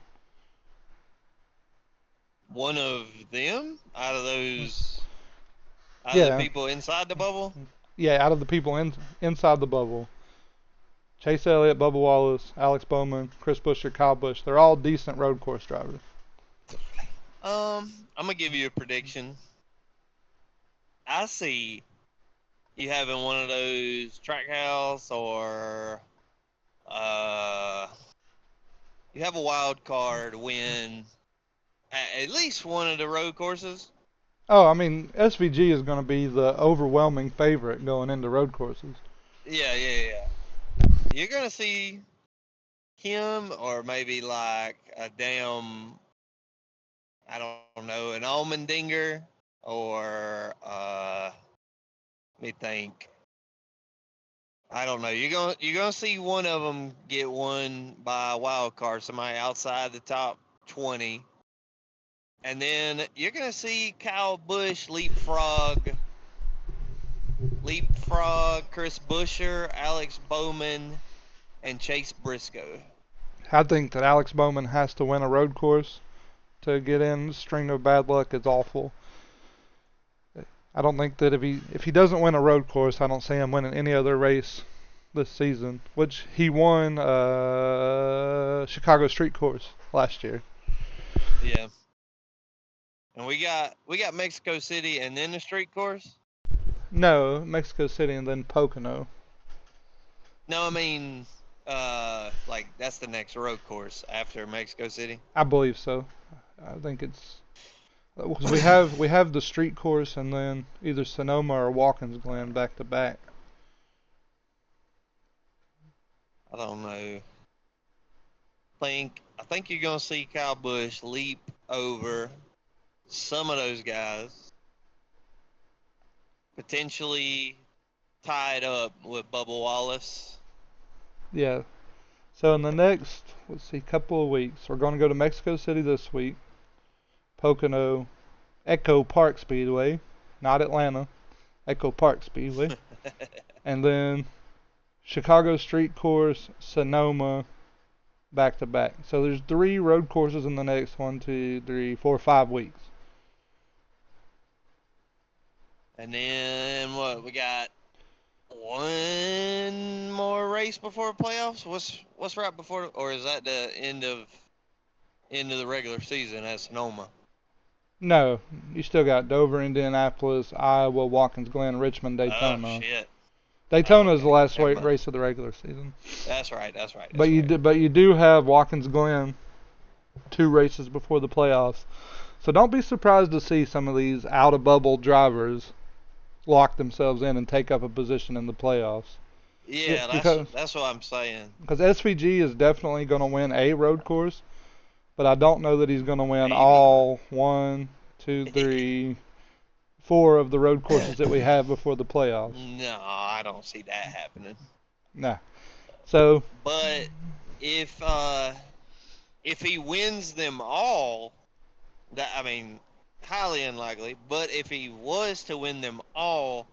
One of them out of those, out of the Yeah, people inside the bubble. yeah, out of the people inside the bubble. Chase Elliott, Bubba Wallace, Alex Bowman, Chris Buescher, Kyle Busch. They're all decent road course drivers. I'm gonna give you a prediction. I see you having one of those Trackhouse or uh, you have a wild card win at least one of the road courses. Oh, I mean, SVG is going to be the overwhelming favorite going into road courses. Yeah. You're gonna see him or maybe like a damn, I don't know, an Almendinger or let me think. I don't know. You're gonna see one of them get won by a wild card, somebody outside the top 20, and then you're gonna see Kyle Busch leapfrog Chris Buescher, Alex Bowman, and Chase Briscoe. I think that Alex Bowman has to win a road course to get in. The string of bad luck is awful. I don't think that if he doesn't win a road course, I don't see him winning any other race this season. Which he won Chicago Street Course last year. Yeah. And we got Mexico City and then the street course. No, Mexico City and then Pocono. No, I mean, like that's the next road course after Mexico City. I believe so. I think it's because we have the street course and then either Sonoma or Watkins Glen back to back. I don't know. I think you're gonna see Kyle Busch leap over some of those guys, potentially tied up with Bubba Wallace. Yeah. So in the next, let's see, couple of weeks, we're going to go to Mexico City this week, Pocono, Echo Park Speedway, not Atlanta, Echo Park Speedway, and then Chicago Street Course, Sonoma, back to back. So there's 3 road courses in the next 1, 2, 3, 4, 5 weeks. And then what? We got one more race before playoffs. What's right before, or is that the end of the regular season at Sonoma? No, you still got Dover, Indianapolis, Iowa, Watkins Glen, Richmond, Oh Daytona. shit. Oh, Daytona is the okay. last Never mind. race of the regular season. That's right. That's right. But That's right. you do have Watkins Glen 2 races before the playoffs. So don't be surprised to see some of these out of bubble drivers lock themselves in and take up a position in the playoffs. Yeah, Yeah, that's because that's what I'm saying. SVG is definitely going to win a road course, but I don't know that he's going to win Maybe. all 1, 2, 3, 4 of the road courses that we have before the playoffs. No, I don't see that happening. Nah. So But if he wins them all, that I mean, highly unlikely. But if he was to win them all,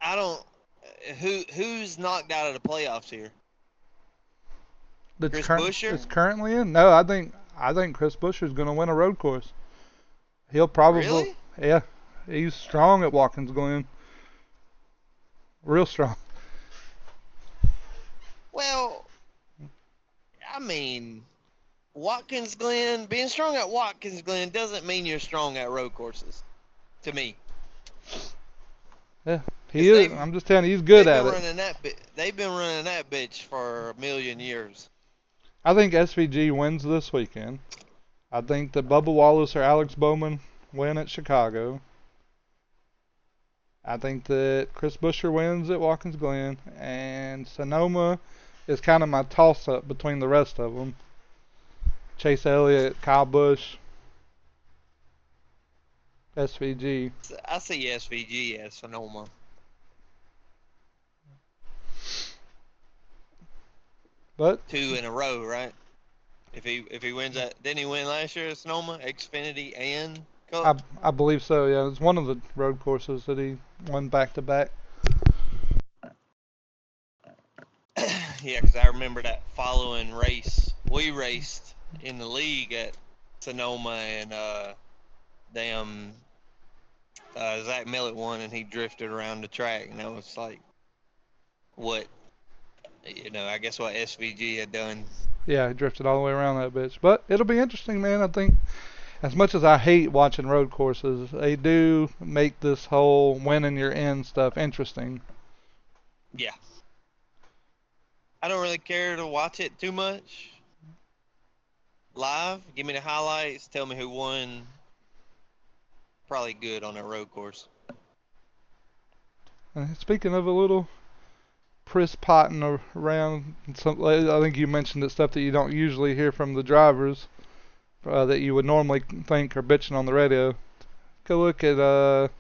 I don't. Who's knocked out of the playoffs here? Chris That's Buescher? currently in. No, I think Chris Buescher's going to win a road course. He'll probably, Really? yeah, he's strong at Watkins Glen, real strong. Well, I mean, Watkins Glen, being strong at Watkins Glen doesn't mean you're strong at road courses. To me, Yeah, he because is. I'm just telling you, he's good at it. they've been running that bitch for a million years. I think SVG wins this weekend. I think that Bubba Wallace or Alex Bowman win at Chicago. I think that Chris Buescher wins at Watkins Glen, and Sonoma is kind of my toss-up between the rest of them. Chase Elliott, Kyle Busch, SVG. I see SVG as Sonoma. But 2 in a row, right? If he wins that, didn't he win last year at Sonoma, Xfinity and I Cup? I believe so. Yeah, it's one of the road courses that he won back to back. Yeah, because I remember that following race. We raced in the league at Sonoma, and damn, Zach Millett won, and he drifted around the track, and that was like what I guess what SVG had done. Yeah, he drifted all the way around that bitch. But it'll be interesting, man. I think as much as I hate watching road courses, they do make this whole winning your in stuff interesting. Yeah, I don't really care to watch it too much live. Give me the highlights. Tell me who won. Probably good on a road course. And speaking of a little Chris potting around, I think you mentioned that stuff that you don't usually hear from the drivers that you would normally think are bitching on the radio. Go look at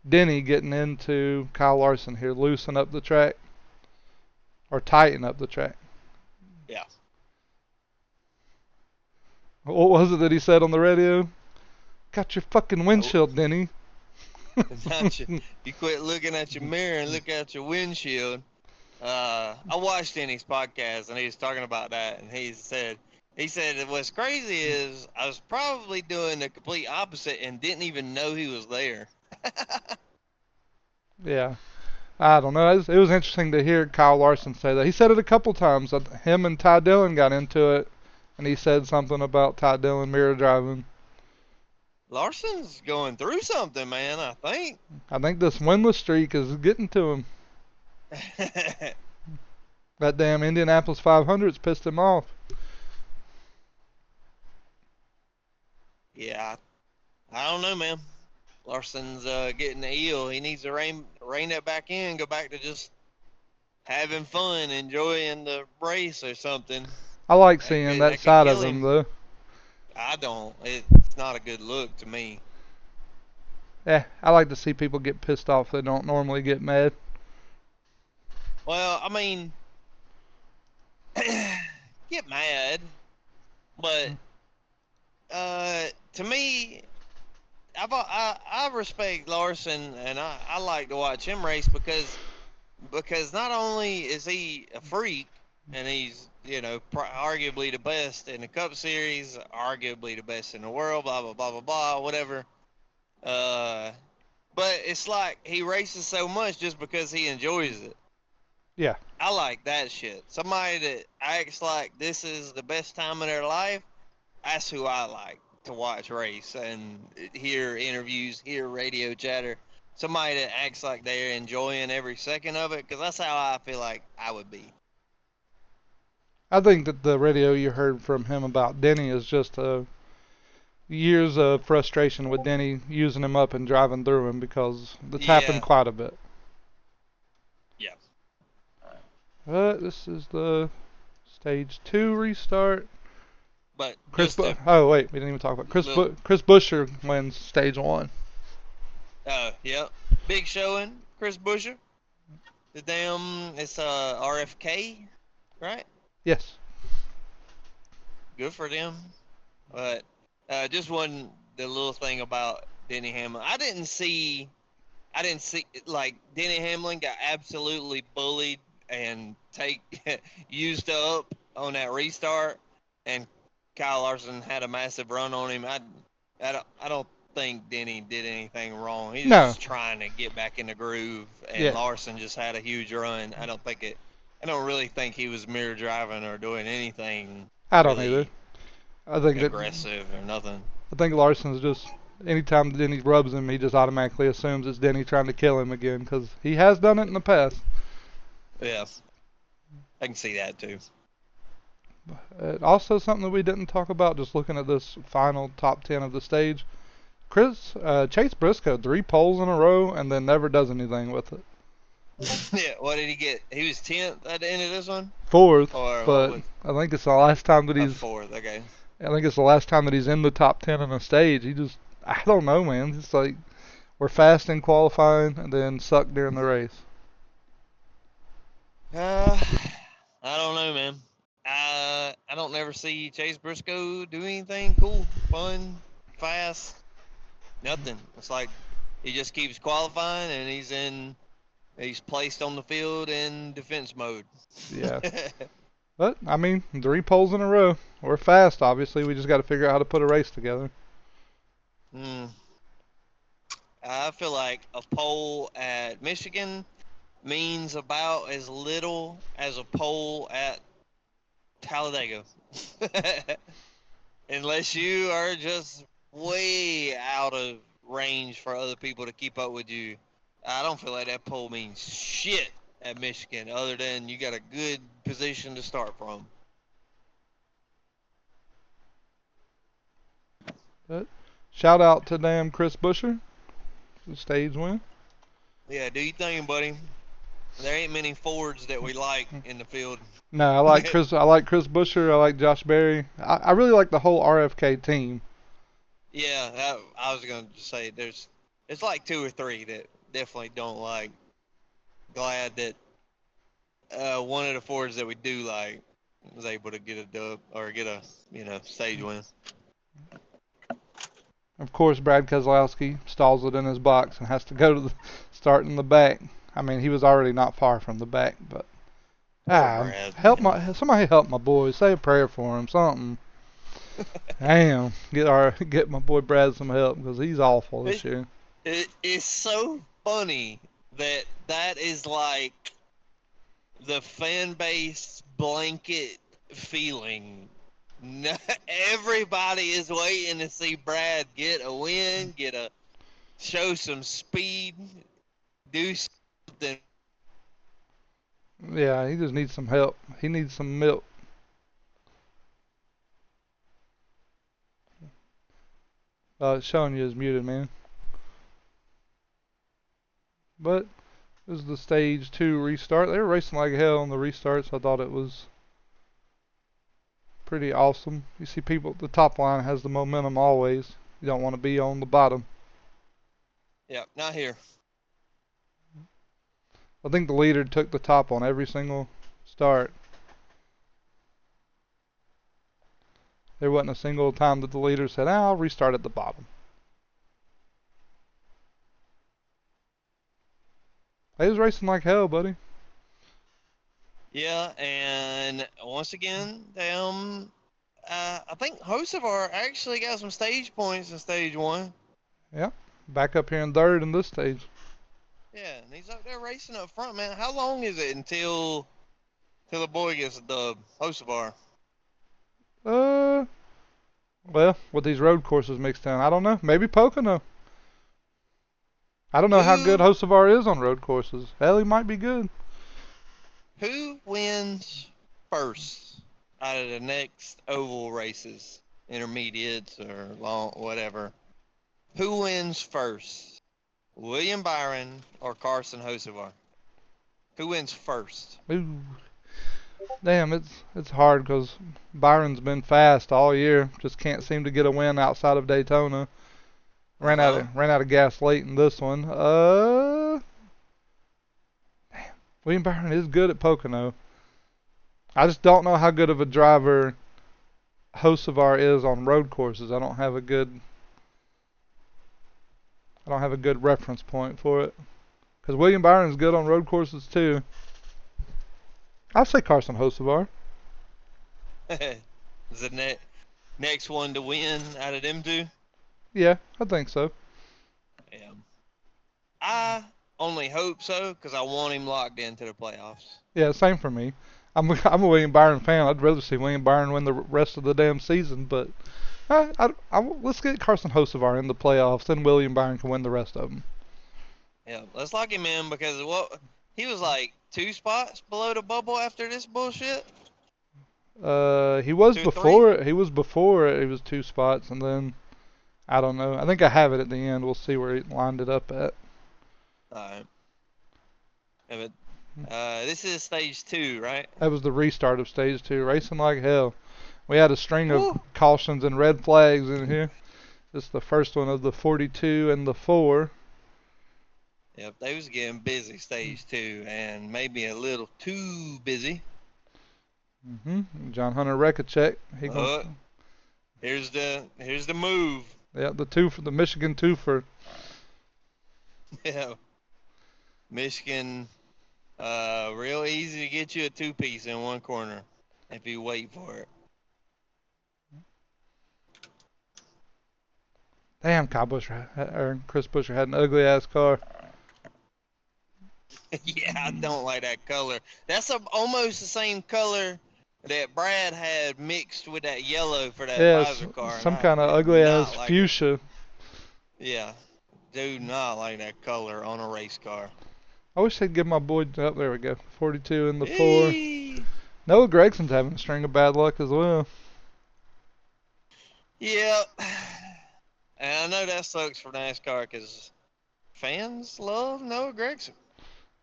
Denny getting into Kyle Larson here, loosen up the track or tighten up the track. Yeah. What was it that he said on the radio? Got your fucking windshield, Denny. Not you quit looking at your mirror and look at your windshield. I watched Denny's podcast and he was talking about that, and he said what's crazy is I was probably doing the complete opposite and didn't even know he was there. Yeah, I don't know. It was interesting to hear Kyle Larson say that. He said it a couple times. Him and Ty Dillon got into it, and he said something about Ty Dillon mirror driving. Larson's going through something, man, I think. I think this winless streak is getting to him. That damn Indianapolis 500's pissed him off. Yeah, I don't know, man. Larson's getting the eel. He needs to rein that back in, go back to just having fun, enjoying the race or something. I like seeing that That could side of kill him, him. though. I don't. It's not a good look to me. Yeah, I like to see people get pissed off. They don't normally get mad. Well, I mean, get mad, but to me, I respect Larson, and I like to watch him race because not only is he a freak, and he's arguably the best in the Cup Series, arguably the best in the world, blah blah blah blah blah, whatever. Uh, but it's like he races so much just because he enjoys it. Yeah, I like that shit. Somebody that acts like this is the best time of their life, that's who I like to watch race and hear interviews, hear radio chatter. Somebody that acts like they're enjoying every second of it, because that's how I feel like I would be. I think that the radio you heard from him about Denny is just years of frustration with Denny using him up and driving through him because it's happened Yeah. quite a bit. Yeah. But this is the stage 2 restart. But just a Oh wait, we didn't even talk about little. Chris Buescher wins stage 1. Yeah. Big showing. Chris Buescher. It's RFK, right? Yes. Good for them. But just one the little thing about Denny Hamlin. I didn't see like Denny Hamlin got absolutely bullied and used up on that restart, and Kyle Larson had a massive run on him. I don't think Denny did anything wrong. He was No. just trying to get back in the groove, and Yeah. Larson just had a huge run. I don't really think he was mirror driving or doing anything I don't either. really I think that aggressive or nothing. I think Larson's just anytime Denny rubs him, he just automatically assumes it's Denny trying to kill him again because he has done it in the past. Yeah, I can see that too. Also, something that we didn't talk about, just looking at this final top 10 of the stage. Chase Briscoe, 3 poles in a row, and then never does anything with it. Yeah, what did he get? He was 10th at the end of this one? 4th, Or but I think it's the last time that he's. 4th, okay. I think it's the last time that he's in the top 10 on a stage. I don't know, man. It's like we're fast in qualifying and then suck during the race. I don't know, man. I don't never see Chase Briscoe do anything cool, fun, fast, nothing. It's like he just keeps qualifying and he's placed on the field in defense mode. Yeah. But, I mean, 3 poles in a row. We're fast, obviously. We just got to figure out how to put a race together. I feel like a pole at Michigan means about as little as a pole at Talladega. Unless you are just way out of range for other people to keep up with you. I don't feel like that pole means shit at Michigan other than you got a good position to start from. But shout out to damn Chris Buescher. The stage win. Yeah, do your thing, buddy. There ain't many Fords that we like in the field. No, I like Chris Buescher. I like Josh Berry. I really like the whole RFK team. Yeah, I was gonna say it's like 2 or 3 that definitely don't like. Glad that one of the Fords that we do like was able to get a dub or get a stage win. Of course, Brad Keselowski stalls it in his box and has to go to the start in the back. I mean, he was already not far from the back, but Brad, somebody help my boy. Say a prayer for him, something. Damn, get my boy Brad some help because he's awful this year. It's so funny that is like the fan base blanket feeling. Everybody is waiting to see Brad get a win, show some speed, do something. Yeah, he just needs some help. He needs some milk. It's showing you is muted, man. But this is the stage 2 restart. They were racing like hell on the restarts. I thought it was pretty awesome. You see people, the top line has the momentum always. You don't want to be on the bottom. Yeah, not here. I think the leader took the top on every single start. There wasn't a single time that the leader said, I'll restart at the bottom. They was racing like hell, buddy. Yeah, and once again, I think Hocevar actually got some stage points in stage 1. Yep, back up here in 3rd in this stage. Yeah, and he's up there racing up front, man. How long is it until the boy gets a dub? Hocevar. Well, with these road courses mixed in, I don't know. Maybe Pocono. I don't know how good Hocevar is on road courses. Hell, he might be good. Who wins first out of the next oval races, intermediates or long, whatever? Who wins first? William Byron or Carson Hocevar? Who wins first? Ooh. Damn, it's hard because Byron's been fast all year. Just can't seem to get a win outside of Daytona. Ran out of gas late in this one. Damn, William Byron is good at Pocono. I just don't know how good of a driver Hocevar is on road courses. I don't have a good I don't have a good reference point for it. Because William Byron's good on road courses too. I'd say Carson Hocevar. Is the next one to win out of them two? Yeah, I think so. Yeah. I only hope so because I want him locked into the playoffs. Yeah, same for me. I'm a William Byron fan. I'd rather see William Byron win the rest of the damn season, but let's get Carson Hocevar in the playoffs, then William Byron can win the rest of them. Yeah, let's lock him in because he was like 2 spots below the bubble after this bullshit. He was 2 or 3. before. He was before. It was 2 spots, and then I don't know. I think I have it at the end. We'll see where he lined it up at. Alright. Yeah, but this is stage 2, right? That was the restart of stage 2, racing like hell. We had a string of Woo! cautions and red flags in here. This is the first one of the 42 and the 4. Yep, they was getting busy stage 2 and maybe a little too busy. John Hunter Rekachek. Here's the move. Yeah, the Michigan twofer. Yeah. Michigan, real easy to get you a 2-piece in one corner if you wait for it. Damn, Chris Buescher had an ugly ass car. Yeah, I don't like that color. That's almost the same color that Brad had mixed with that yellow for that visor car. Some kind of ugly ass fuchsia. Yeah, do not like that color on a race car. I wish they'd give my boy. Oh, there we go. 42 and the 4. Noah Gregson's having a string of bad luck as well. Yeah, and I know that sucks for NASCAR because fans love Noah Gragson.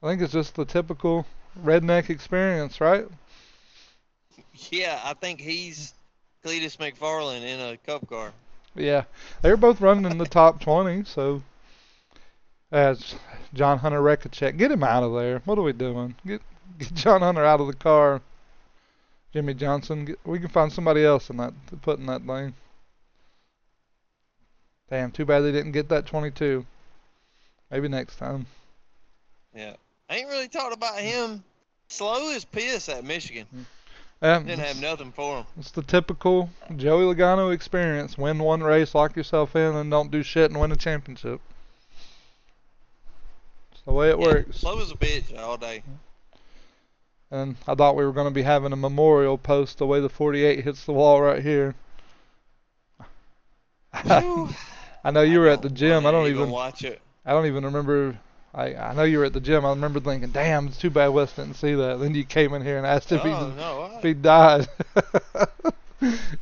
I think it's just the typical redneck experience, right? Yeah, I think he's Cletus McFarland in a cup car. Yeah, they were both running in the top 20, so as John Hunter Rekachek, get him out of there. What are we doing? Get John Hunter out of the car. Jimmy Johnson, we can find somebody else in that to put in that lane. Damn, too bad they didn't get that 22. Maybe next time. Yeah, I ain't really talked about him. Slow as piss at Michigan. Didn't have nothing for him. It's the typical Joey Logano experience. Win one race, lock yourself in, and don't do shit and win a championship. It's the way it works. Slow as a bitch all day. And I thought we were going to be having a memorial post the way the 48 hits the wall right here. I know you were at the gym. I don't even watch it. I don't even remember. I know you were at the gym. I remember thinking, damn, it's too bad Wes didn't see that. Then you came in here and asked if he died.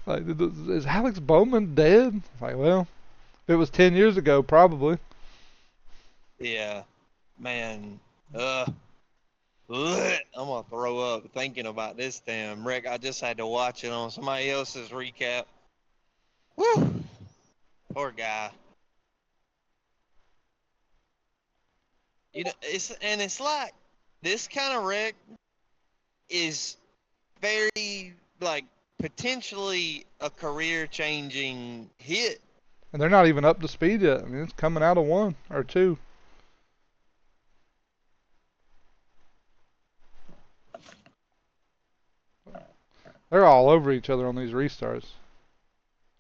Like, is Alex Bowman dead? Like, well, if it was 10 years ago, probably. Yeah, man. I'm gonna throw up thinking about this damn wreck. I just had to watch it on somebody else's recap. Woo! Poor guy. You know, it's like this kind of wreck is very like potentially a career-changing hit. And they're not even up to speed yet. I mean, it's coming out of 1 or 2. They're all over each other on these restarts.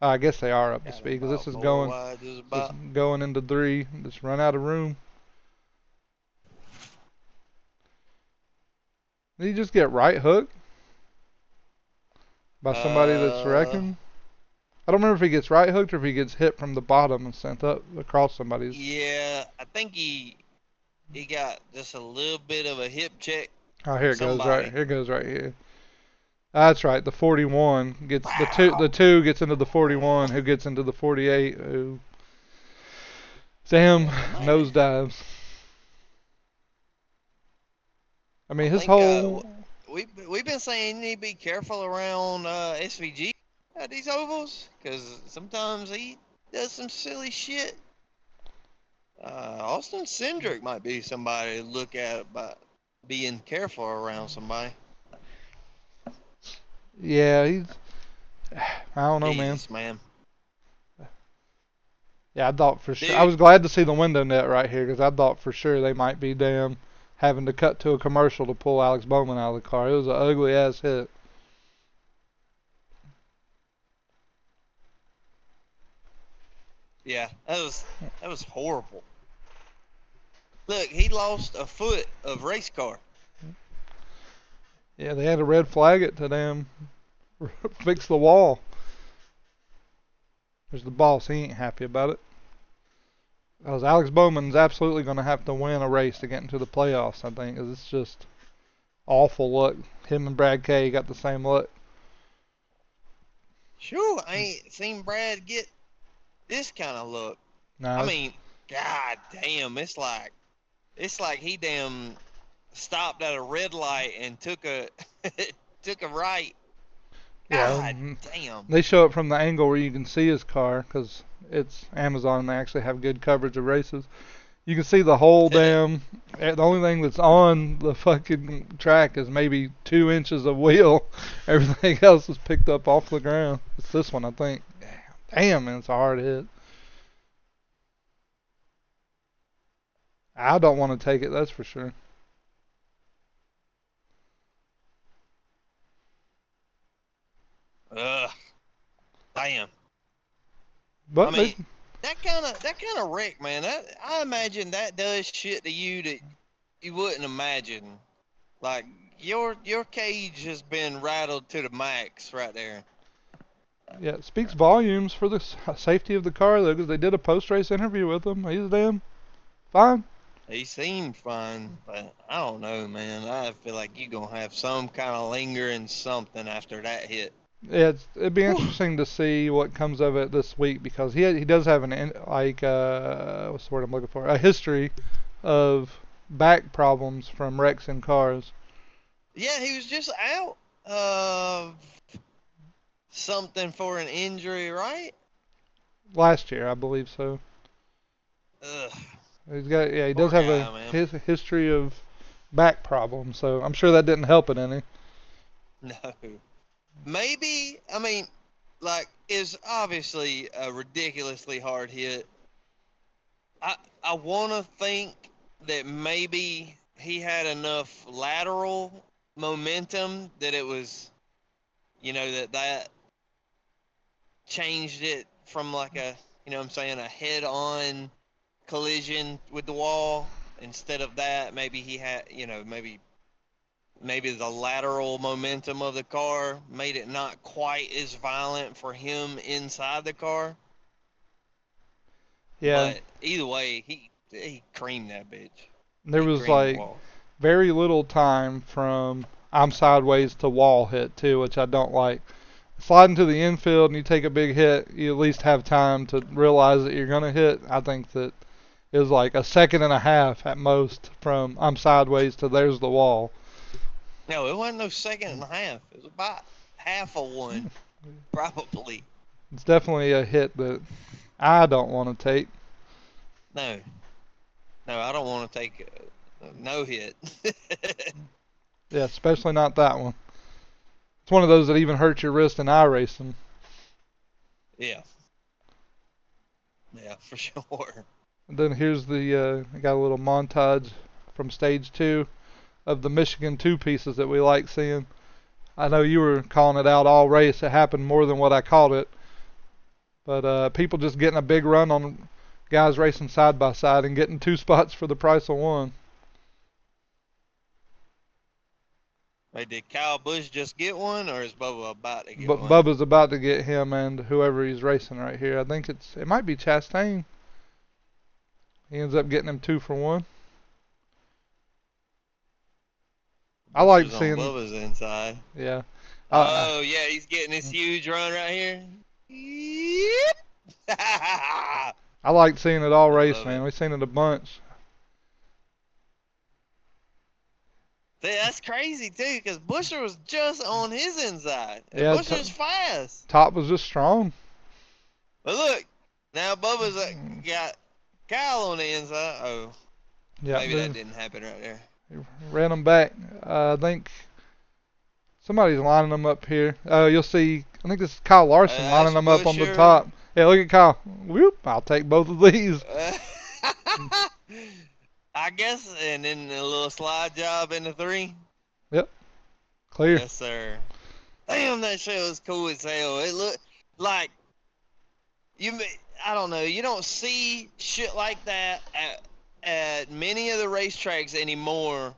I guess they are up to speed because this is going into 3. Just run out of room. Did he just get right hooked by somebody that's wrecking? I don't remember if he gets right hooked or if he gets hit from the bottom and sent up across somebody's. Yeah, I think he got just a little bit of a hip check. Oh, here it goes right. Here it goes right here. That's right. The 41 gets the two gets into the 41, who gets into the 48. Who Sam nosedives. I mean, his whole. We've been saying you need to be careful around SVG at these ovals because sometimes he does some silly shit. Austin Cindric might be somebody to look at by being careful around somebody. Yeah, he's. I don't know, man. Yeah, I thought for sure. I Dude, was glad to see the window net right here because I thought for sure they might be having to cut to a commercial to pull Alex Bowman out of the car. It was an ugly ass hit. yeah, that was horrible. Look, he lost a foot of race car. Yeah, they had to red flag it to them fix the wall. There's the boss. He ain't happy about it. Because Alex Bowman's absolutely going to have to win a race to get into the playoffs, I think. 'Cause it's just awful luck. Him and Brad Kay got the same luck. Sure, I ain't seen Brad get this kind of look. I No, mean, god damn, it's like he damn stopped at a red light and took a took a right. yeah, God damn. they show it from the angle where you can see his car because it's Amazon and they actually have good coverage of races. You can see the whole damn. The only thing that's on the fucking track is maybe 2 inches of wheel. Everything else is picked up off the ground. It's this one, I think. Damn, man, it's a hard hit. I don't want to take it, that's for sure. Ugh. Damn. I But they, mean, that kind of wreck, man. I imagine that does shit to you that you wouldn't imagine. Like your cage has been rattled to the max right there. yeah, it speaks volumes for the safety of the car, though, because they did a post-race interview with him. He's damn fine. He seemed fine, but I don't know, man. I feel like you're gonna have some kind of lingering something after that hit. Yeah, it'd be Whew. interesting to see what comes of it this week because he does have what's the word I'm looking for, a history of back problems from wrecks in cars. Yeah, he was just out of something for an injury, right? Last year, I believe so. Ugh, He does poor have a guy, man. history of back problems, so I'm sure that didn't help it any. No. Maybe, I mean, like, it's obviously a ridiculously hard hit. I want to think that maybe he had enough lateral momentum that it was, that changed it from like a, what I'm saying, a head-on collision with the wall. Instead of that, maybe he had, maybe the lateral momentum of the car made it not quite as violent for him inside the car. Yeah, But either way, he creamed that bitch. there He was creamed the like wall. very little time from I'm sideways to wall hit too, which I don't like. Sliding to the infield and you take a big hit, you at least have time to realize that you're gonna hit. I think that it was like a second and a half at most from I'm sideways to there's the wall. No, it wasn't no second and a half. It was about half of one, probably. It's definitely a hit that I don't want to take. No, no, I don't want to take no hit. Yeah, especially not that one. It's one of those that even hurts your wrist in iRacing. Yeah, yeah, for sure. And then here's I got a little montage from stage 2 of the Michigan 2 pieces that we like seeing. I know you were calling it out all race. It happened more than what I called it. But people just getting a big run on guys racing side by side and getting 2 spots for the price of 1. Wait, did Kyle Busch just get one, or is Bubba about to get But one? Bubba's about to get him and whoever he's racing right here. I think it might be Chastain. He ends up getting him 2 for 1. I Busch like is on seeing, Bubba's inside. yeah. Oh, yeah, he's getting this huge run right here. Yep. I like seeing it all I race, love man. it. We've seen it a bunch. See, that's crazy, too, because Busher was just on his inside. And Yeah, Busher's fast. top was just strong. But look, now Bubba's got Kyle on the inside. Oh, Yeah, maybe that didn't happen right there. ran them back. I think somebody's lining them up here. You'll see. I think this is Kyle Larson lining That's them up on the Busher. top. Hey, look at Kyle. Whoop! I'll take both of these. I guess, and then a little slide job in the 3. Yep, clear. Yes, sir. Damn, that shit was cool as hell. It looked like you. I don't know. You don't see shit like that at many of the racetracks anymore.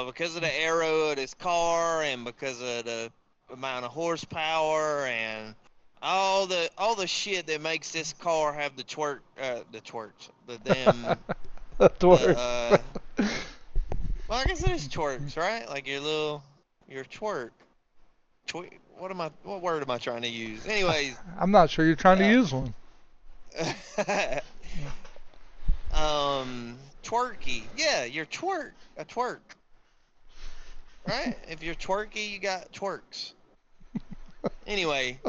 Because of the aero of this car and because of the amount of horsepower and all the shit that makes this car have the damn That the works. well, I guess it is twerks, right? Like your twerk. What word am I trying to use? Anyways, I'm not sure you're trying to uh, use one. twerky. Yeah, your a twerk, right? If you're twerky, you got twerks. Anyway,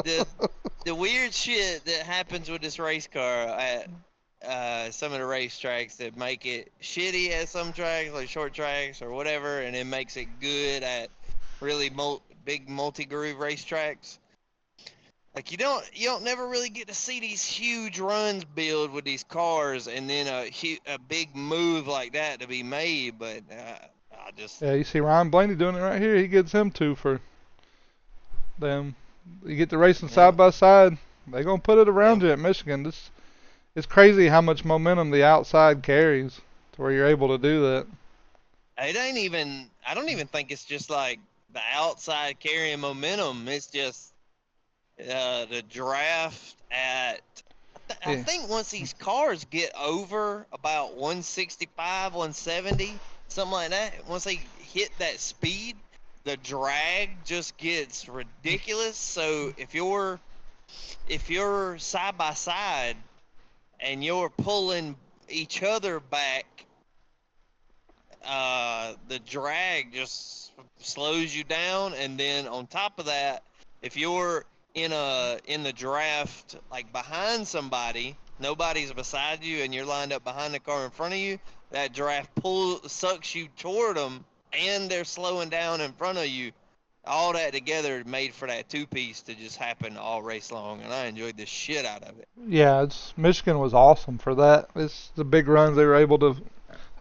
the the weird shit that happens with this race car at some of the racetracks that make it shitty at some tracks, like short tracks or whatever, and it makes it good at really big multi-groove racetracks. Like you don't never really get to see these huge runs build with these cars, and then a big move like that to be made. But I just Yeah, you see Ryan Blaney doing it right here. He gets him 2 for them. You get to racing yeah side by side. They gonna put it yeah. around you at Michigan. This it's crazy how much momentum the outside carries to where you're able to do that. It ain't even. I don't even think it's just like the outside carrying momentum. It's just the draft at. I Yeah, think once these cars get over about 165, 170, something like that, once they hit that speed, the drag just gets ridiculous. So if you're side by side and you're pulling each other back, the drag just slows you down, and then on top of that, if you're in the draft like behind somebody, nobody's beside you, and you're lined up behind the car in front of you, that draft sucks you toward them, and they're slowing down in front of you. All that together made for that two piece to just happen all race long, and I enjoyed the shit out of it. yeah. It's Michigan was awesome for that. It's the big runs they were able to.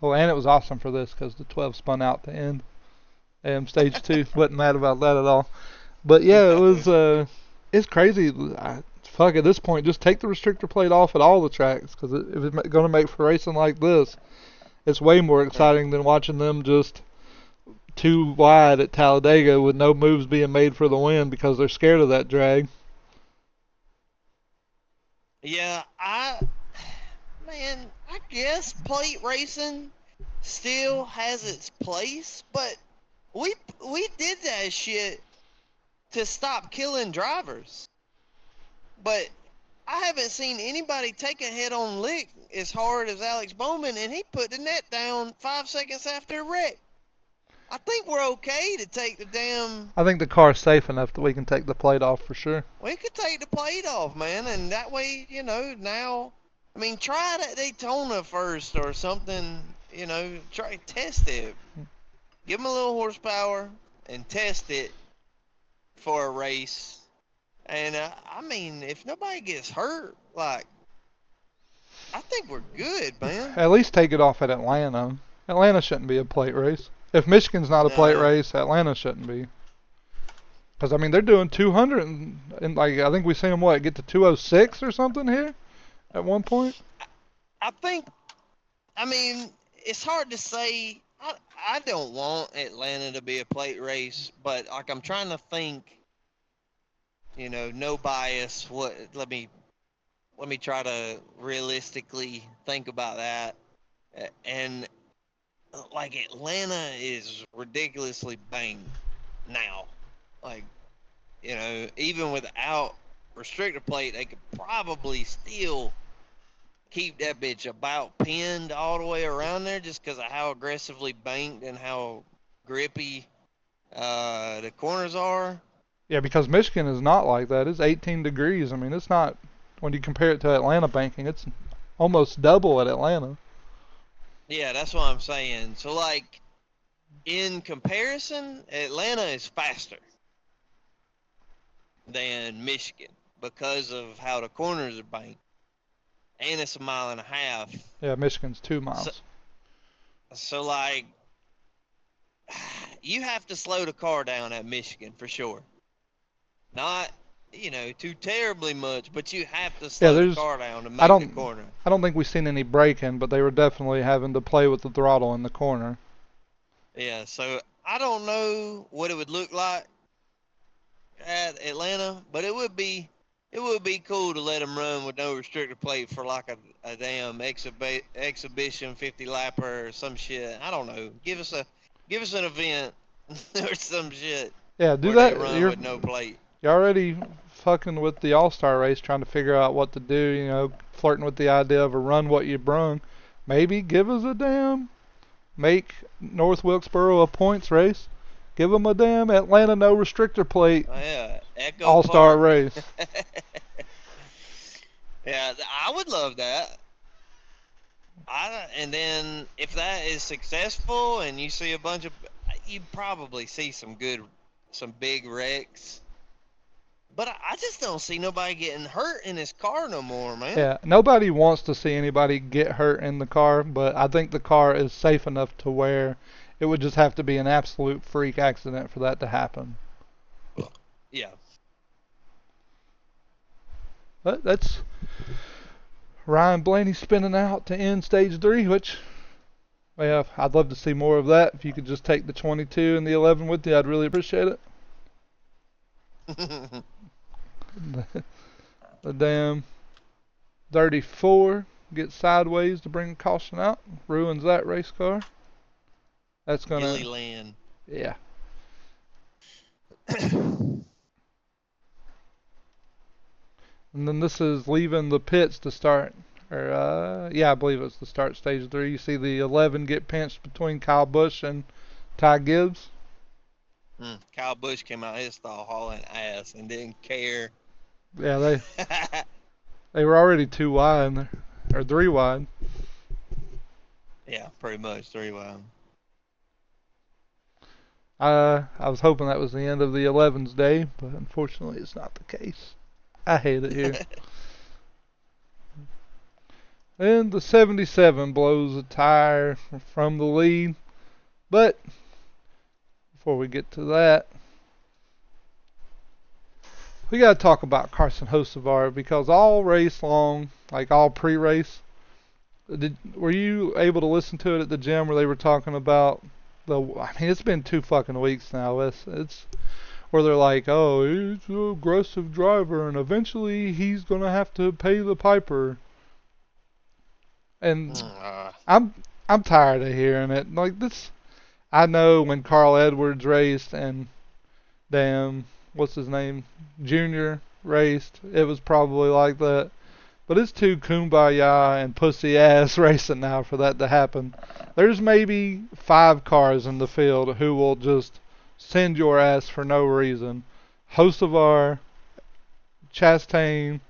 Oh, and it was awesome for this because the 12 spun out to end. Stage 2 wasn't mad about that at all. But yeah, it No. was. It's crazy. Fuck, at this point, just take the restrictor plate off at all the tracks because if it's going to make for racing like this, it's way more Right. exciting than watching them just too wide at Talladega with no moves being made for the win because they're scared of that drag. Yeah, I guess plate racing still has its place, but we we did that shit to stop killing drivers. But I haven't seen anybody take a head-on lick as hard as Alex Bowman, and he put the net down 5 seconds after a wreck. I think we're okay to take the damn. I think the car's safe enough that we can take the plate off for sure. We could take the plate off, man, and that way, now. I mean, try it at Daytona first or something. Try test it. Give them a little horsepower and test it for a race. And I mean, if nobody gets hurt, like I think we're good, man. At least take it off at Atlanta. Atlanta shouldn't be a plate race. If Michigan's not a plate No, race, Atlanta shouldn't be. Because I mean, they're doing 200 and like I think we seen them get to 206 or something here at one point. I think. I mean, it's hard to say. I don't want Atlanta to be a plate race, but like I'm trying to think. No bias. What? Let me try to realistically think about that. And like Atlanta is ridiculously banged now. Like, even without restrictor plate, they could probably still keep that bitch about pinned all the way around there just because of how aggressively banked and how grippy the corners are. Yeah, because Michigan is not like that. It's 18 degrees. I mean, it's not when you compare it to Atlanta banking. It's almost double at Atlanta. Yeah, that's what I'm saying. So, like, in comparison, Atlanta is faster than Michigan. because of how the corners are banked, and it's a mile and a half. Yeah, Michigan's 2 So, miles. so like, you have to slow the car down at Michigan for sure. Not, too terribly much, but you have to Yeah, slow the there's. car down to I make the don't. corner. I don't think we've seen any braking, but they were definitely having to play with the throttle in the corner. Yeah, so I don't know what it would look like at Atlanta, but it would be cool to let them run with no restrictor plate for like a damn exhibition 50 lapper or some shit. I don't know. Give us an event or some shit Yeah, do where they that. run with no plate. You're already fucking with the All-Star race, trying to figure out what to do. Flirting with the idea of a run what you brung. Maybe give us a damn. Make North Wilkesboro a points race. Give them a damn Atlanta no restrictor plate Oh yeah, Echo All-Star Park. race. Yeah, I would love that. And then if that is successful and you see a bunch of, you probably see some big wrecks. But I just don't see nobody getting hurt in his car no more, man. Yeah, nobody wants to see anybody get hurt in the car, but I think the car is safe enough to where it would just have to be an absolute freak accident for that to happen. Yeah. But that's Ryan Blaney spinning out to end stage 3, which, well, I'd love to see more of that. If you could just take the 22 and the 11 with you, I'd really appreciate it. The damn 34 gets sideways to bring caution out, ruins that race car. That's Hilly gonna, Land. yeah. And then this is leaving the pits to start. Or yeah, I believe it's the start stage 3. You see the 11 get pinched between Kyle Busch and Ty Gibbs. Kyle Busch came out his stall hauling ass and didn't care. Yeah, they were already 2 wide, or 3 wide. Yeah, pretty much 3 wide. I was hoping that was the end of the 11's day, but unfortunately it's not the case. I hate it here. And the 77 blows a tire from the lead. But before we get to that, we got to talk about Carson Hocevar because all race long, like all pre-race, were you able to listen to it at the gym where they were talking about it's been 2 fucking weeks now. It's where they're like, oh, he's an aggressive driver and eventually he's going to have to pay the piper. And I'm I'm tired of hearing it. Like this, I know when Carl Edwards raced and damn, what's his name, Junior raced, it was probably like that. But it's too kumbaya and pussy ass racing now for that to happen. There's maybe 5 cars in the field who will just send your ass for no reason. Hocevar, Chastain,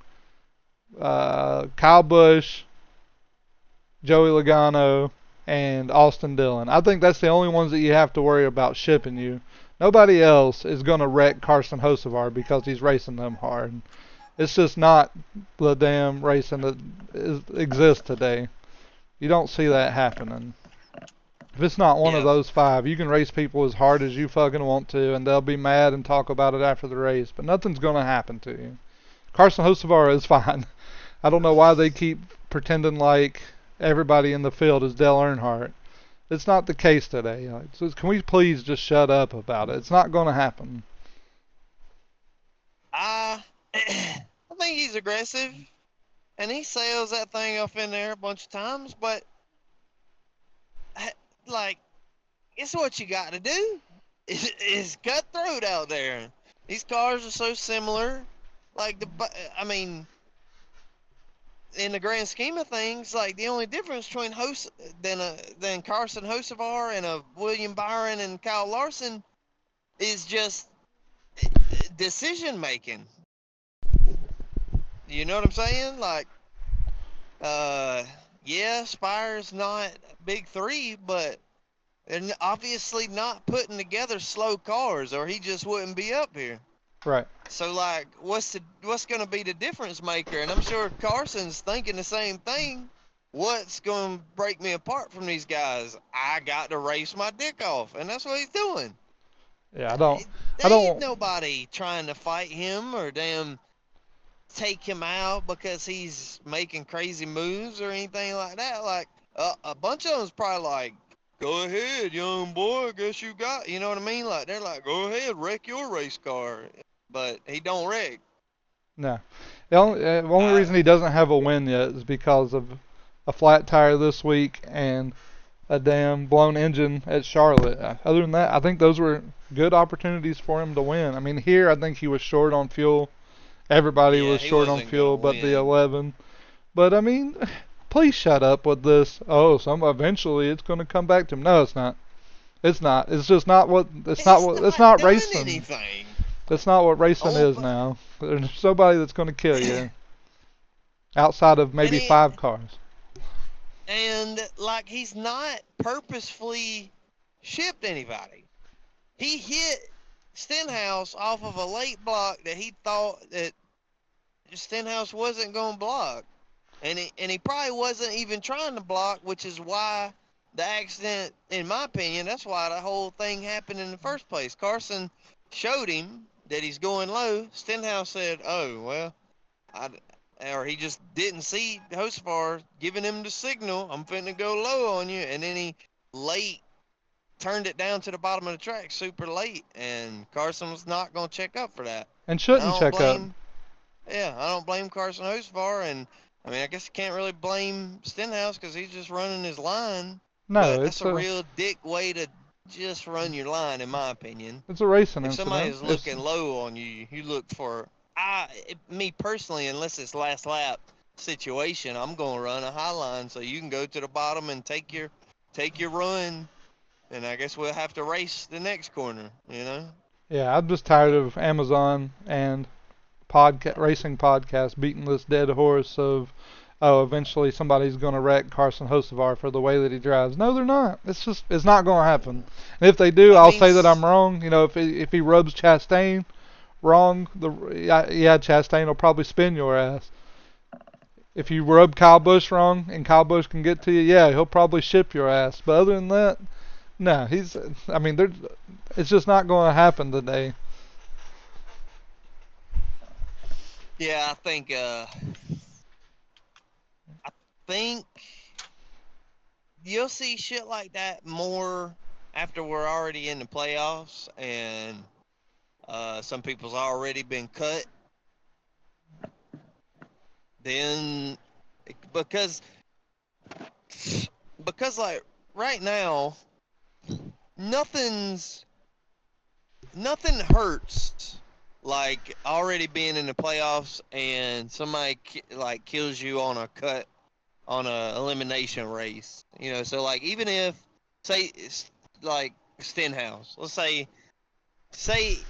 Kyle Busch, Joey Logano, and Austin Dillon. I think that's the only ones that you have to worry about shipping you. Nobody else is going to wreck Carson Hocevar because he's racing them hard. It's just not the damn racing that exists today. You don't see that happening. If it's not one of Yeah. those 5, you can race people as hard as you fucking want to, and they'll be mad and talk about it after the race, but nothing's going to happen to you. Carson Hocevar is fine. I don't know why they keep pretending like everybody in the field is Dale Earnhardt. It's not the case today. So can we please just shut up about it? It's not going to happen. I I think he's aggressive, and he sails that thing up in there a bunch of times. But like, it's what you got to do. It's cutthroat out there. These cars are so similar. Like I mean, in the grand scheme of things, like the only difference between than Carson Hocevar and a William Byron and Kyle Larson is just decision making. You know what I'm saying? Like, yeah, Spire's not big 3, but they're obviously not putting together slow cars, or he just wouldn't be up here. Right. So like, what's going to be the difference maker? And I'm sure Carson's thinking the same thing. What's going to break me apart from these guys? I got to race my dick off, and that's what he's doing. Yeah, I They ain't don't. nobody trying to fight him or damn take him out because he's making crazy moves or anything like that. Like a bunch of them's probably like, "Go ahead, young boy. I guess you got." You know what I mean? Like they're like, "Go ahead, wreck your race car," but he don't wreck. No. The only I reason he doesn't have a win yet is because of a flat tire this week and a damn blown engine at Charlotte. Other than that, I think those were good opportunities for him to win. I mean, here I think he was short on fuel. Everybody Yeah, was he short on wasn't gonna fuel but the win. 11. But I mean, please shut up with this. Oh, eventually it's going to come back to him. No, it's not. It's not. It's just not what. It's not He's what. It's not not doing racing. anything. That's not what racing Oh, is now. There's somebody that's going to kill you outside of and maybe 5 cars. like he's not purposefully shipped anybody. He hit Stenhouse off of a late block that he thought that Stenhouse wasn't going to block. And he probably wasn't even trying to block, which is why the accident, in my opinion, that's why the whole thing happened in the first place. Carson showed him that he's going low. Stenhouse said, "Oh well," I, or he just didn't see Hosfar giving him the signal. I'm finna go low on you, and then he late turned it down to the bottom of the track super late, and Carson was not gonna check up for that. And And I shouldn't don't check up. blame yeah, I don't blame Carson Hosfar, and I mean, I guess you can't really blame Stenhouse because he's just running his line. No, But that's it's a a real dick way to just run your line, in my opinion. it's a racing If somebody incident. is It's looking low on you, you look for me personally, unless it's last lap situation, I'm gonna run a high line so you can go to the bottom and take your run, and I guess we'll have to race the next corner, you know. yeah. I'm just tired of Amazon and racing podcasts beating this dead horse of oh, eventually somebody's going to wreck Carson Hocevar for the way that he drives. No, they're not. It's not going to happen. And if they do, I I'll mean, say that I'm wrong. You know, if he rubs Chastain wrong, yeah, Chastain will probably spin your ass. If you rub Kyle Busch wrong and Kyle Busch can get to you, yeah, he'll probably ship your ass. But other than that, no, I mean, it's just not going to happen today. yeah, I think you'll see shit like that more after we're already in the playoffs and some people's already been cut. Then because like right now nothing's nothing hurts like already being in the playoffs and somebody like kills you on a cut on a elimination race. You know, so like even if say it's like Stenhouse, let's say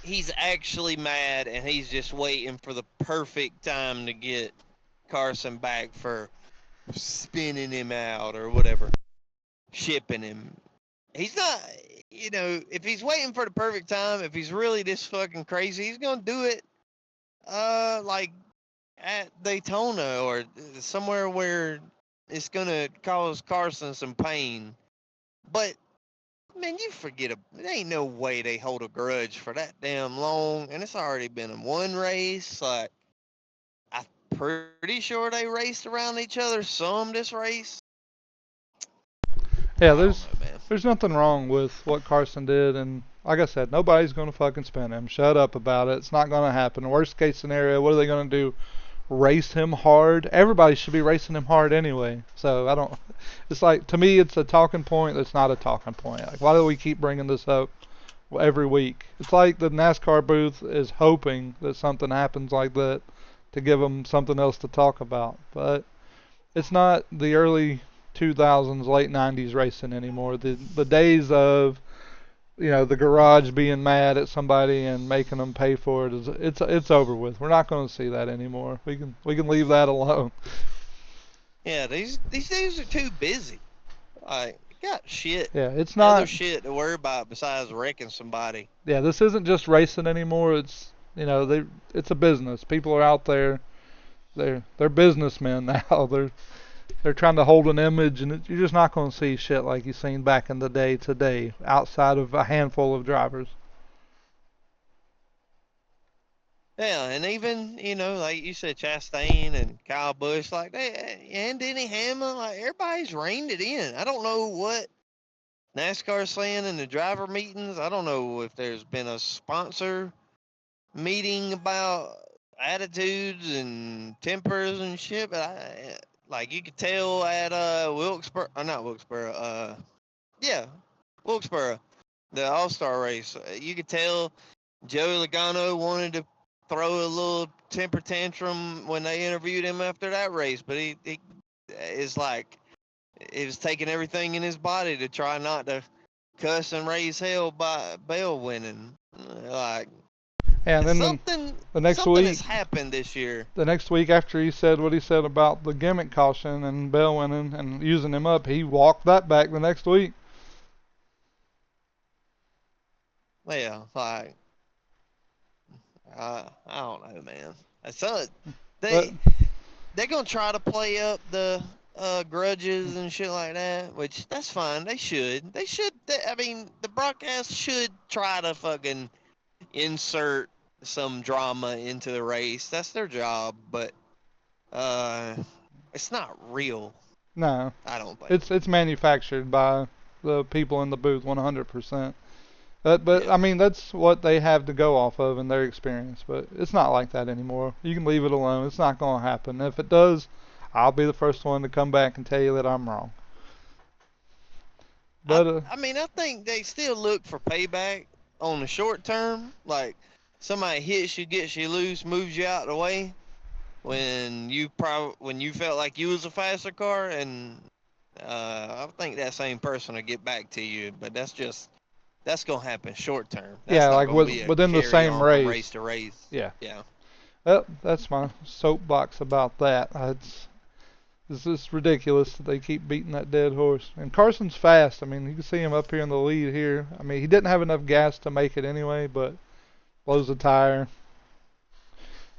he's actually mad and he's just waiting for the perfect time to get Carson back for spinning him out or whatever, shipping him. He's not, if he's waiting for the perfect time, if he's really this fucking crazy, he's gonna do it, like at Daytona or somewhere where it's gonna cause Carson some pain. But man, you forget there ain't no way they hold a grudge for that damn long, and it's already been in one race. Like I'm pretty sure they raced around each other some this race. Yeah, I don't know, man. there's nothing wrong with what Carson did, and like I said, nobody's gonna fucking spin him. Shut up about it. It's not gonna happen. Worst case scenario, what are they gonna do? Race him hard? Everybody should be racing him hard anyway. So I don't. It's like to me, it's a talking point that's not a talking point. Like why do we keep bringing this up every week? It's like the NASCAR booth is hoping that something happens like that to give them something else to talk about, but it's not the early 2000s, late 90s racing anymore. The days of the garage being mad at somebody and making them pay for it it's over with. We're not going to see that anymore. We can leave that alone. Yeah, these days are too busy. Like, got shit, Yeah, it's other not. shit to worry about besides wrecking somebody. Yeah, this isn't just racing anymore. It's it's a business. People are out there. They're businessmen now. They're trying to hold an image, and you're just not going to see shit like you seen back in the day today, outside of a handful of drivers. Yeah, and even like you said, Chastain and Kyle Busch, like and Denny Hamlin, like everybody's reined it in. I don't know what NASCAR's saying in the driver meetings. I don't know if there's been a sponsor meeting about attitudes and tempers and shit, but like you could tell at Wilkesboro, not Wilkesboro, yeah, Wilkesboro, the All Star race. You could tell Joey Logano wanted to throw a little temper tantrum when they interviewed him after that race, but he is like he was taking everything in his body to try not to cuss and raise hell by Bell winning. Like And then something the next something week, has happened this year. the next week after he said what he said about the gimmick caution and Bell winning and using him up, he walked that back the next week. Yeah, like I don't know, man. So But they're gonna try to play up the grudges and shit like that, which that's fine. They should. I mean, the broadcast should try to fucking insert some drama into the race. That's their job, but uh, it's not real. no, I don't think. it's manufactured by the people in the booth 100%. But Yeah. I mean, that's what they have to go off of in their experience. But it's not like that anymore. You can leave it alone. It's not going to happen. If it does, I'll be the first one to come back and tell you that I'm wrong. I But I mean, I think they still look for payback on the short term. Like somebody hits you, gets you loose, moves you out of the way when you felt like you was a faster car, and I think that same person will get back to you. But that's gonna happen short term. That's yeah, not like gonna be a within the carry same on from race race. to race. Yeah. Yeah. Well, that's my soapbox about that. It's just ridiculous that they keep beating that dead horse. And Carson's fast. I mean, you can see him up here in the lead here. I mean, he didn't have enough gas to make it anyway, but blows a tire.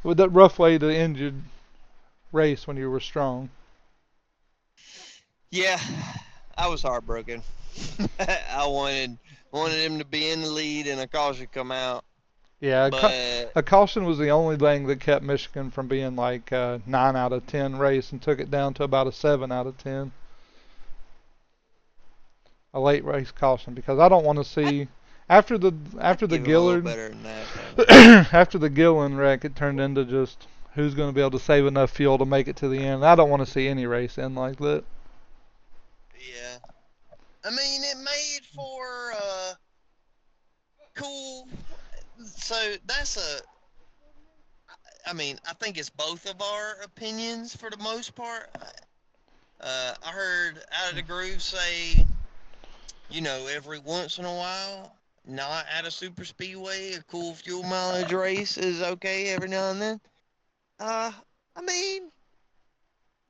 With that rough way to end your race when you were strong. Yeah, I was heartbroken. I wanted him to be in the lead and a caution come out, Yeah, but a caution was the only thing that kept Michigan from being like a 9 out of 10 race and took it down to about a 7 out of 10. A late race caution because I don't want to I'd, see after the I'd after the give him a little Gillard better than that though. after the Gillen wreck, it turned into just who's going to be able to save enough fuel to make it to the end. I don't want to see any race end like that. Yeah, I mean it made for cool. So that's a. I mean, I think it's both of our opinions for the most part. I heard Out of the Groove say, every once in a while, not at a super speedway, a cool fuel mileage race is okay every now and then. Uh, I mean,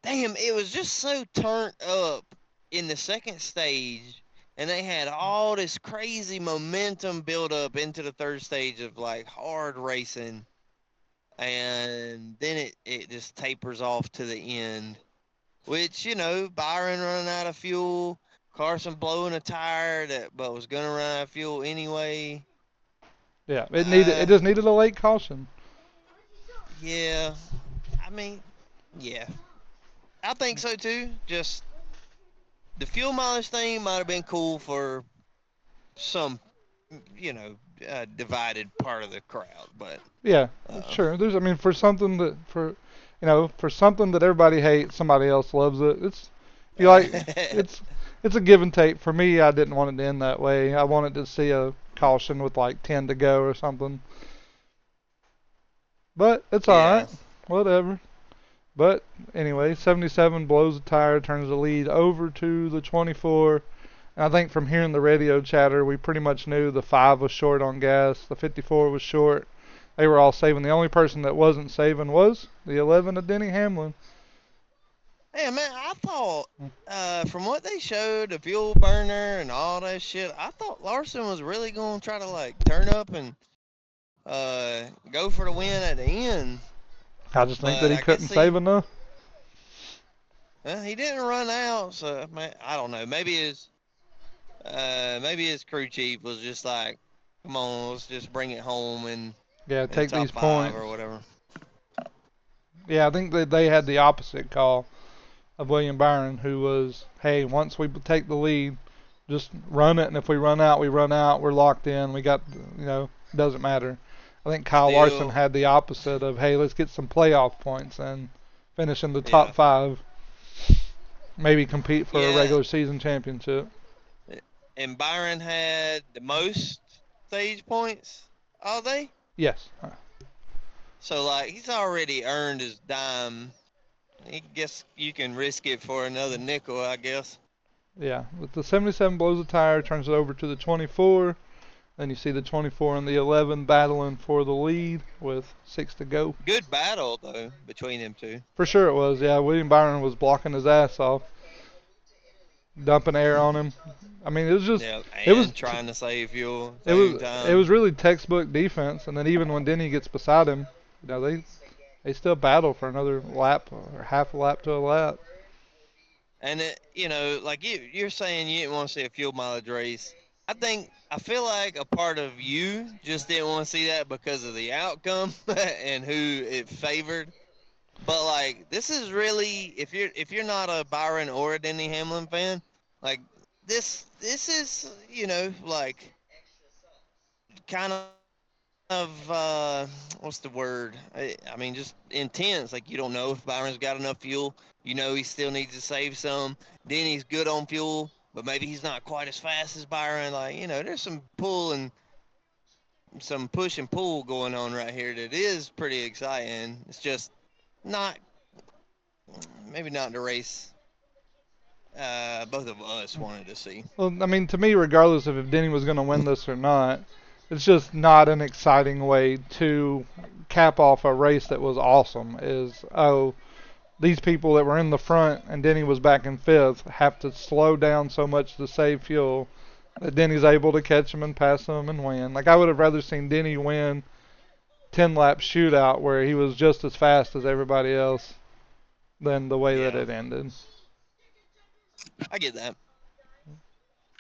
damn, it was just so turned up in the second stage, and they had all this crazy momentum build up into the third stage of like hard racing, and then it just tapers off to the end, which Byron running out of fuel, Carson blowing a tire that but was gonna run out of fuel anyway. Yeah, it Uh, just needed a late caution. yeah, I mean, yeah, I think so too. Just the fuel mileage thing might have been cool for some, divided part of the crowd, but Yeah, uh, sure. There's I mean for something that everybody hates, somebody else loves it. It's if you like it's it's a give and take. For me, I didn't want it to end that way. I wanted to see a caution with like 10 to go or something. But it's all yeah, right. Whatever. But anyway, 77 blows the tire, turns the lead over to the 24. And I think from hearing the radio chatter, we pretty much knew the 5 was short on gas, the 54 was short. They were all saving. The only person that wasn't saving was the 11 of Denny Hamlin. hey man, I thought from what they showed, the fuel burner and all that shit, I thought Larson was really gonna try to like turn up and go for the win at the end. I just think that But he I guess couldn't save enough. he didn't run out, so I don't know. Maybe his crew chief was just like, come on, let's just bring it home and Yeah, in take these top five or points. whatever. Yeah, I think that they had the opposite call of William Byron, who was, hey, once we take the lead, just run it, and if we run out, we run out. We're locked in. We got, doesn't matter. I think Kyle Larson Still, had the opposite of, hey, let's get some playoff points and finish in the top yeah, five, maybe compete for a yeah. regular season championship. And Byron had the most stage points all day. Yes. So like he's already earned his dime. I guess you can risk it for another nickel, I guess. Yeah. With the 77 blows the tire, turns it over to the 24. Then you see the 24 and the 11 battling for the lead with 6 to go. Good battle though between them two. For sure it was. Yeah, William Byron was blocking his ass off, dumping air on him. I mean, it was just Yeah, it was and trying to save fuel at it the same was it time. was really textbook defense. And then even when Denny gets beside him, they still battle for another lap or half a lap to a lap. And like you're saying you didn't want to see a fuel mileage race. I feel like a part of you just didn't want to see that because of the outcome and who it favored. But like this is really if you're not a Byron or a Denny Hamlin fan, like this is like kind of what's the word? I mean just intense. Like you don't know if Byron's got enough fuel. You know he still needs to save some. Denny's good on fuel, but maybe he's not quite as fast as Byron. Like there's some pull and some push and pull going on right here that is pretty exciting. It's just not maybe not the race both of us wanted to see. Well, I mean, to me, regardless of if Denny was going to win this or not, it's just not an exciting way to cap off a race that was awesome. Is, oh, these people that were in the front and Denny was back in fifth have to slow down so much to save fuel that Denny's able to catch them and pass them and win. Like, I would have rather seen Denny win 10 lap shootout where he was just as fast as everybody else than the way that Yeah, it ended. I get that.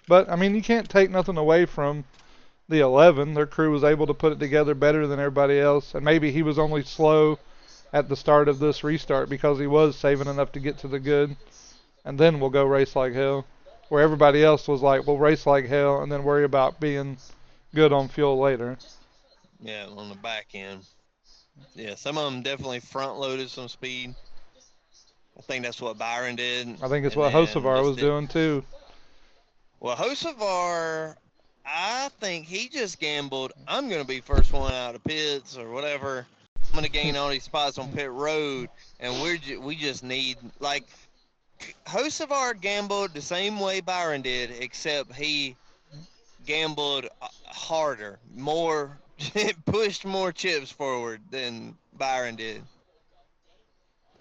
But, I mean, you can't take nothing away from the 11. Their crew was able to put it together better than everybody else. And maybe he was only slow at the start of this restart because he was saving enough to get to the good. And then we'll go race like hell. Where everybody else was like, we'll race like hell and then worry about being good on fuel later. Yeah, on the back end. Yeah, some of them definitely front loaded some speed. I think that's what Byron did, I think it's and what then Hocevar just was did. doing too. Well, Hocevar, I think he just gambled. I'm gonna be first one out of pits or whatever. I'm gonna gain all these spots on pit road, and we just need like Hocevar gambled the same way Byron did, except he gambled harder, more pushed more chips forward than Byron did.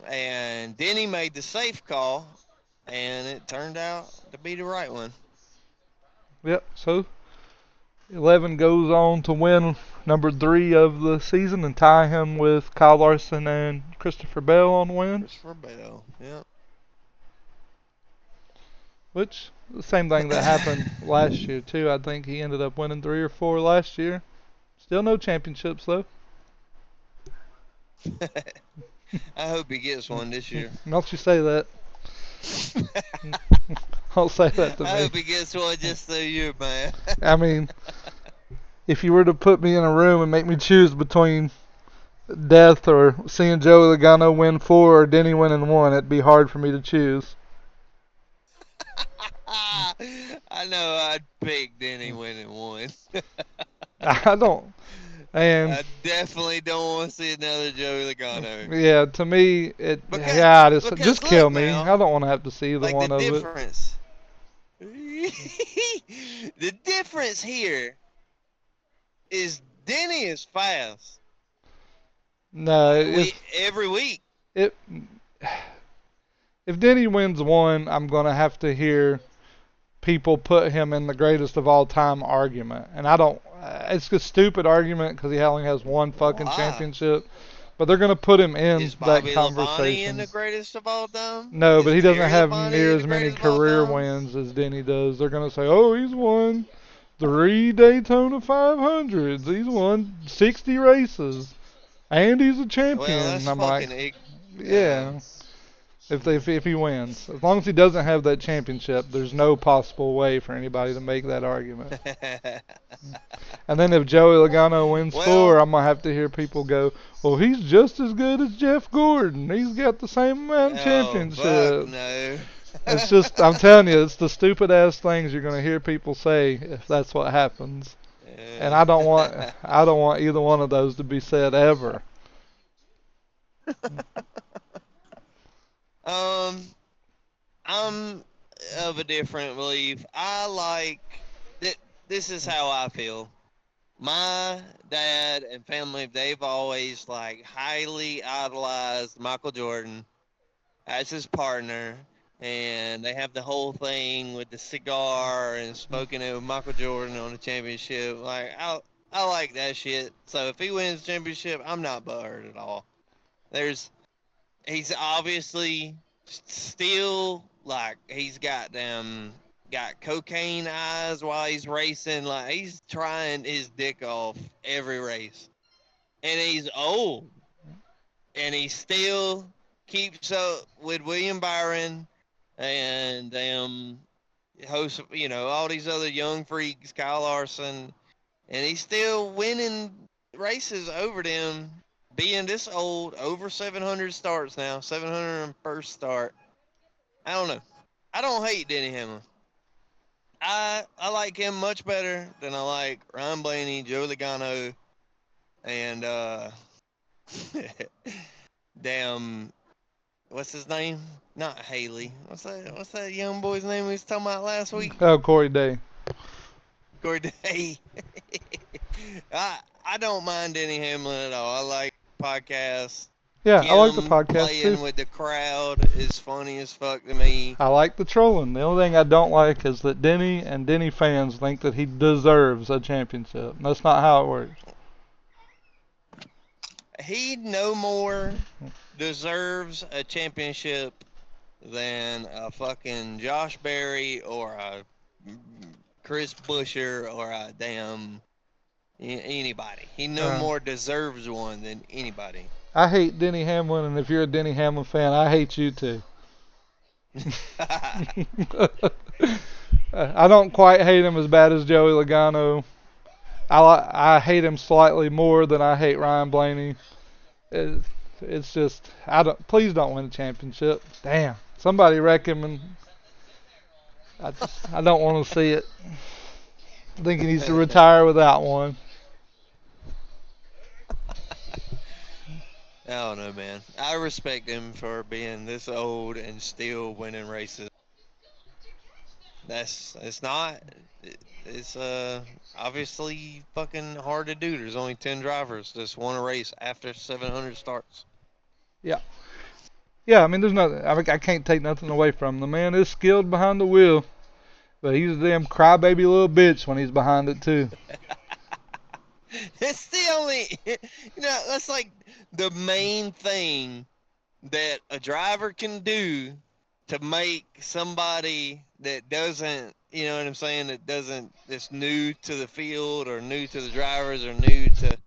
And then he made the safe call, and it turned out to be the right one. Yep, so 11 goes on to win number 3 of the season and tie him with Kyle Larson and Christopher Bell on wins. Christopher Bell, yeah. Which, the same thing that happened last year too. I think he ended up winning 3 or 4 last year. Still no championships though. I hope he gets one this year. Don't you say that. Don't say that to I me. hope he gets one just so you, man. I mean, if you were to put me in a room and make me choose between death or seeing Joey Logano win 4 or Denny winning 1, it'd be hard for me to choose. I know I'd pick Denny winning one. I don't. And I definitely don't want to see another Joey Logano. yeah, to me, Because, yeah, just because kill look me. now, I don't want to have to see either like the one of it. difference. The difference here is Denny is fast. No, We every week. if Denny wins 1, I'm gonna have to hear people put him in the greatest of all time argument. And I don't. It's a stupid argument because he only has one fucking Why? championship. But they're gonna put him in Is that Bobby Labonte in conversation. the greatest of all time? No, but Is he doesn't Terry have near Labonte as the many greatest of all career time? wins as Denny does. They're gonna say, "Oh, he's won 3 Daytona 500s. He's won 60 races, and he's a Well, champion." And that's I'm like, fucking "Yeah, if he wins, as long as he doesn't have that championship, there's no possible way for anybody to make that argument." And then if Joey Logano wins well, 4, I'm gonna have to hear people go, "Well, he's just as good as Jeff Gordon. He's got the same amount of oh fuck championships." no. It's just, I'm telling you, it's the stupid ass things you're gonna hear people say if that's what happens. And I don't want either one of those to be said ever. um, I'm of a different belief. I like that. This is how I feel. My dad and family, they've always like highly idolized Michael Jordan as his partner, and they have the whole thing with the cigar and smoking it with Michael Jordan on the championship. Like I like that shit. So if he wins the championship, I'm not butthurt at all. There's he's obviously still like he's got cocaine eyes while he's racing. Like he's trying his dick off every race, and he's old, and he still keeps up with William Byron and hosts, all these other young freaks, Kyle Larson, and he's still winning races over them. Being this old, over 700 starts now, 701st start. I don't know. I don't hate Denny Hamlin. I like him much better than I like Ryan Blaney, Joe Logano, and damn, what's his name? Not Haley. What's that young boy's name we was talking about last week? Oh, Corey Day. Corday. I don't mind Denny Hamlin at all. I like podcasts. Yeah, I like the Him podcast too. playing with the crowd is funny as fuck to me. I like the trolling. The only thing I don't like is that Denny and Denny fans think that he deserves a championship. That's not how it works. He no more deserves a championship than a fucking Josh Berry or a Chris Buescher or a damn anybody. He no Uh, more deserves one than anybody. I hate Denny Hamlin, and if you're a Denny Hamlin fan, I hate you too. I don't quite hate him as bad as Joey Logano. I hate him slightly more than I hate Ryan Blaney. It, it's just please don't win a championship. Damn, somebody wreck him, and I don't want to see it. I think he needs to retire without one. I don't know, man. I respect him for being this old and still winning races. It's not. It's obviously fucking hard to do. There's only 10 drivers that's won a race after 700 starts. Yeah, yeah. I mean, there's nothing. I can't take nothing away from him. The man is skilled behind the wheel, but he's a damn crybaby little bitch when he's behind it too. It's the only, that's like the main thing that a driver can do to make somebody that doesn't, you know what I'm saying, that's new to the field or new to the drivers or new to,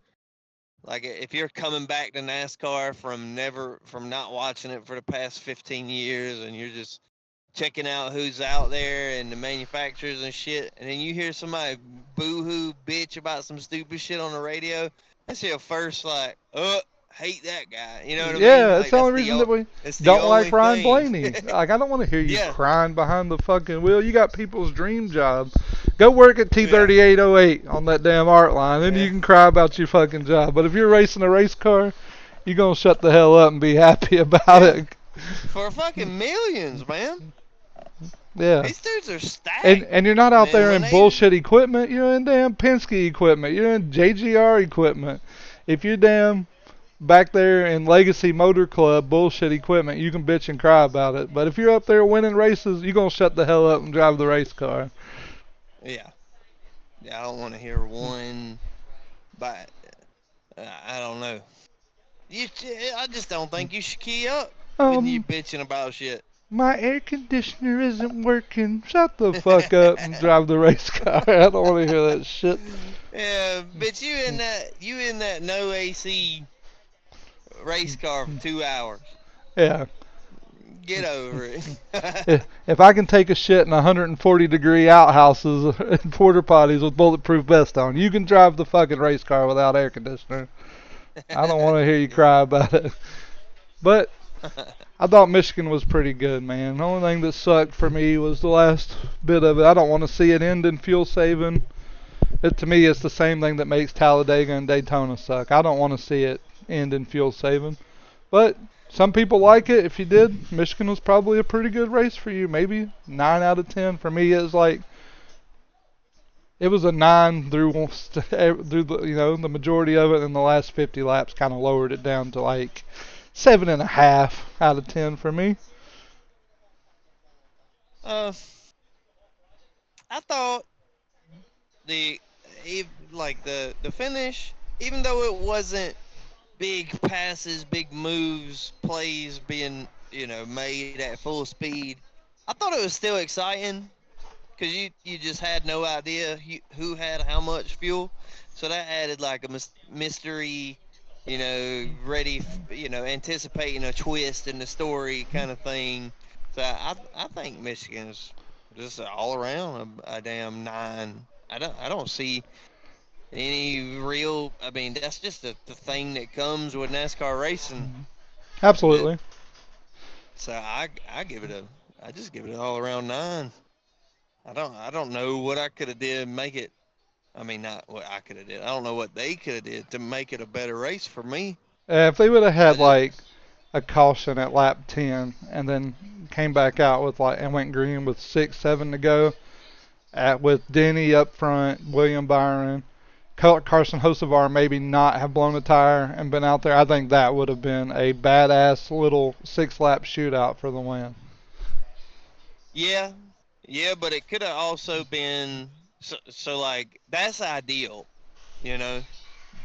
like, if you're coming back to NASCAR from not watching it for the past 15 years and you're just checking out who's out there and the manufacturers and shit, and then you hear somebody boo-hoo bitch about some stupid shit on the radio, that's your first, like, hate that guy. You know what I mean? Yeah, that's Like, the only reason that we it's the don't only like Ryan thing. Blaney. Like, I don't want to hear you Yeah. crying behind the fucking wheel. You got people's dream job. Go work at Yeah. T3808 on that damn art line, then Yeah. you can cry about your fucking job. But if you're racing a race car, you're gonna shut the hell up and be happy about Yeah. it. For fucking millions, man. Yeah. These dudes are stacked. And you're not out Man, there when in they- bullshit equipment. You're in damn Penske equipment. You're in JGR equipment. If you're damn back there in Legacy Motor Club bullshit equipment, you can bitch and cry about it. But if you're up there winning races, you're going to shut the hell up and drive the race car. Yeah. Yeah, I don't want to hear one, but I don't know. I just don't think you should key up when you Um, bitching about shit. my air conditioner isn't working. Shut the fuck up and drive the race car. I don't want to hear that shit. Yeah, but you in that no AC race car for 2 hours. Yeah. Get over it. If I can take a shit in 140-degree outhouses and porta potties with bulletproof vests on, you can drive the fucking race car without air conditioner. I don't want to hear you cry about it. But I thought Michigan was pretty good, man. The only thing that sucked for me was the last bit of it. I don't want to see it end in fuel saving. To me, it's the same thing that makes Talladega and Daytona suck. I don't want to see it end in fuel saving. But some people like it. If you did, Michigan was probably a pretty good race for you. Maybe 9 out of 10. For me, it was a 9 through the majority of it, and the last 50 laps kind of lowered it down to like 7.5 out of 10 for me. uh, I thought the the finish, even though it wasn't big passes, big moves, plays being made at full speed, I thought it was still exciting because you just had no idea who had how much fuel, so that added like a mystery, ready, anticipating a twist in the story kind of thing. So I think Michigan's just all around a damn 9. I don't see any real. I mean, that's just the thing that comes with NASCAR racing. That Absolutely. so I just give it an all around 9. I don't know what I could have did make it. I mean, not what I could have did. I don't know what they could have did to make it a better race for me. If they would have I had just like a caution at lap 10 and then came back out with and went green with 6, 7 to go, with Denny up front, William Byron, Carson Hocevar maybe not have blown a tire and been out there, I think that would have been a badass little 6-lap shootout for the win. yeah, yeah, but it could have also been so like that's ideal, you know.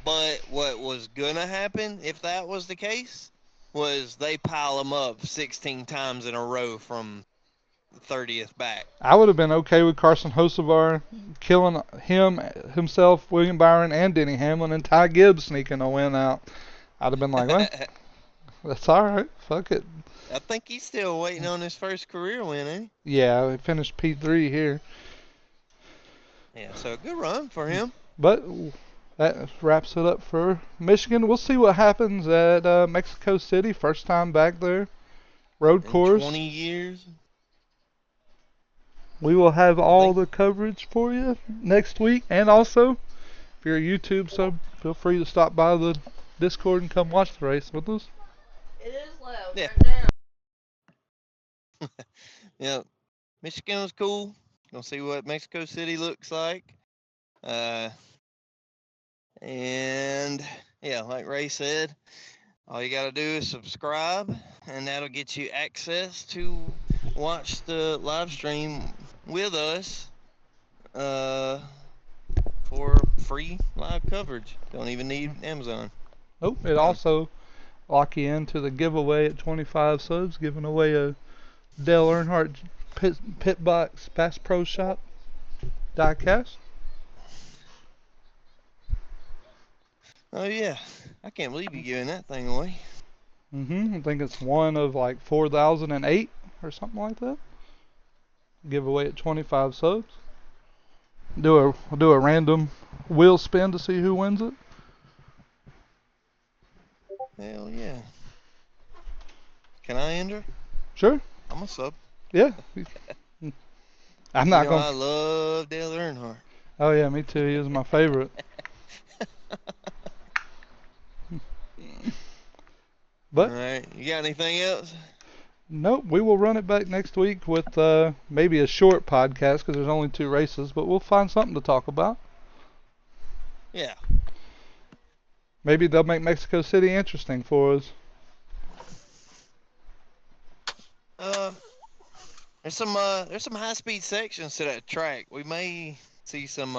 But what was gonna happen if that was the case was they pile them up 16 times in a row from 30th back. I would have been okay with Carson Hocevar killing himself, William Byron, and Denny Hamlin, and Ty Gibbs sneaking a win out. I'd have been like, well, that's all right. Fuck it. I think he's still waiting on his first career win, ain't Yeah, we finished P3 here. he? Yeah, so good run for him. But that wraps it up for Michigan. We'll see what happens at Mexico City. First time back there. Road In course. 20 years. We will have I all think the coverage for you next week. And also, if you're a YouTube sub, feel free to stop by the Discord and come watch the race with us. It is loud. Yeah. Turn down. Yeah, Michigan was cool. Gonna see what Mexico City looks like. And yeah, like Ray said, all you gotta do is subscribe, and that'll get you access to watch the live stream with us for free live coverage. Don't even need Amazon. Nope. It also lock you into the giveaway at 25 subs, giving away a Dale Earnhardt pit box Bass Pro Shop diecast. Oh yeah, I can't believe you're giving that thing away. I think it's one of like 4,008 or something like that. Give away at 25 subs. We'll do a random wheel spin to see who wins it. Hell yeah. Can I enter? Sure. I'm a sub. Yeah. I'm not you know, I gonna. love Dale Earnhardt. Oh yeah, me too. He is my favorite. But Alright, you got anything else? nope, we will run it back next week with maybe a short podcast because there's only 2 races, but we'll find something to talk about. Yeah. Maybe they'll make Mexico City interesting for us. Uh, there's some high speed sections to that track. We may see some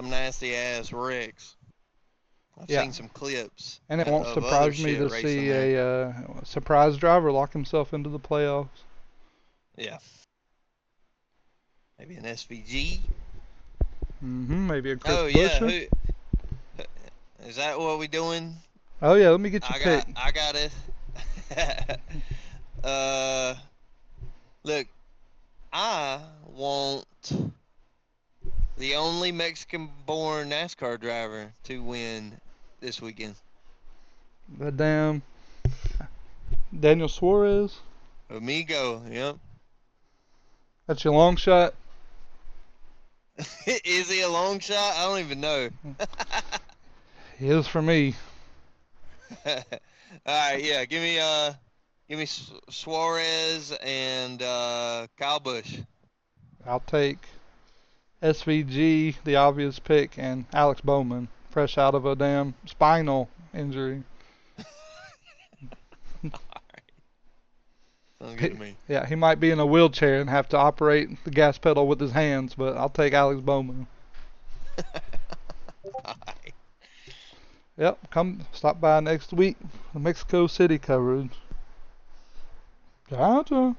nasty ass wrecks. I've Yeah. seen some clips And it won't of other surprise me shit to racing see there. a surprise driver lock himself into the playoffs. Yeah. Maybe an SVG. Maybe a Chris Oh yeah, Buescher. who is that? What we doing? Oh yeah, let me get your pick. I got it. uh, look, I want the only Mexican-born NASCAR driver to win this weekend. The damn Daniel Suarez. Amigo, yep. That's your long shot. Is he a long shot? I don't even know. He is for me. All right, yeah. Give me Suarez and Kyle Busch. I'll take SVG, the obvious pick, and Alex Bowman, fresh out of a damn spinal injury. Sounds good to me. Yeah, he might be in a wheelchair and have to operate the gas pedal with his hands, but I'll take Alex Bowman. Yep, come stop by next week for Mexico City coverage. Gotcha.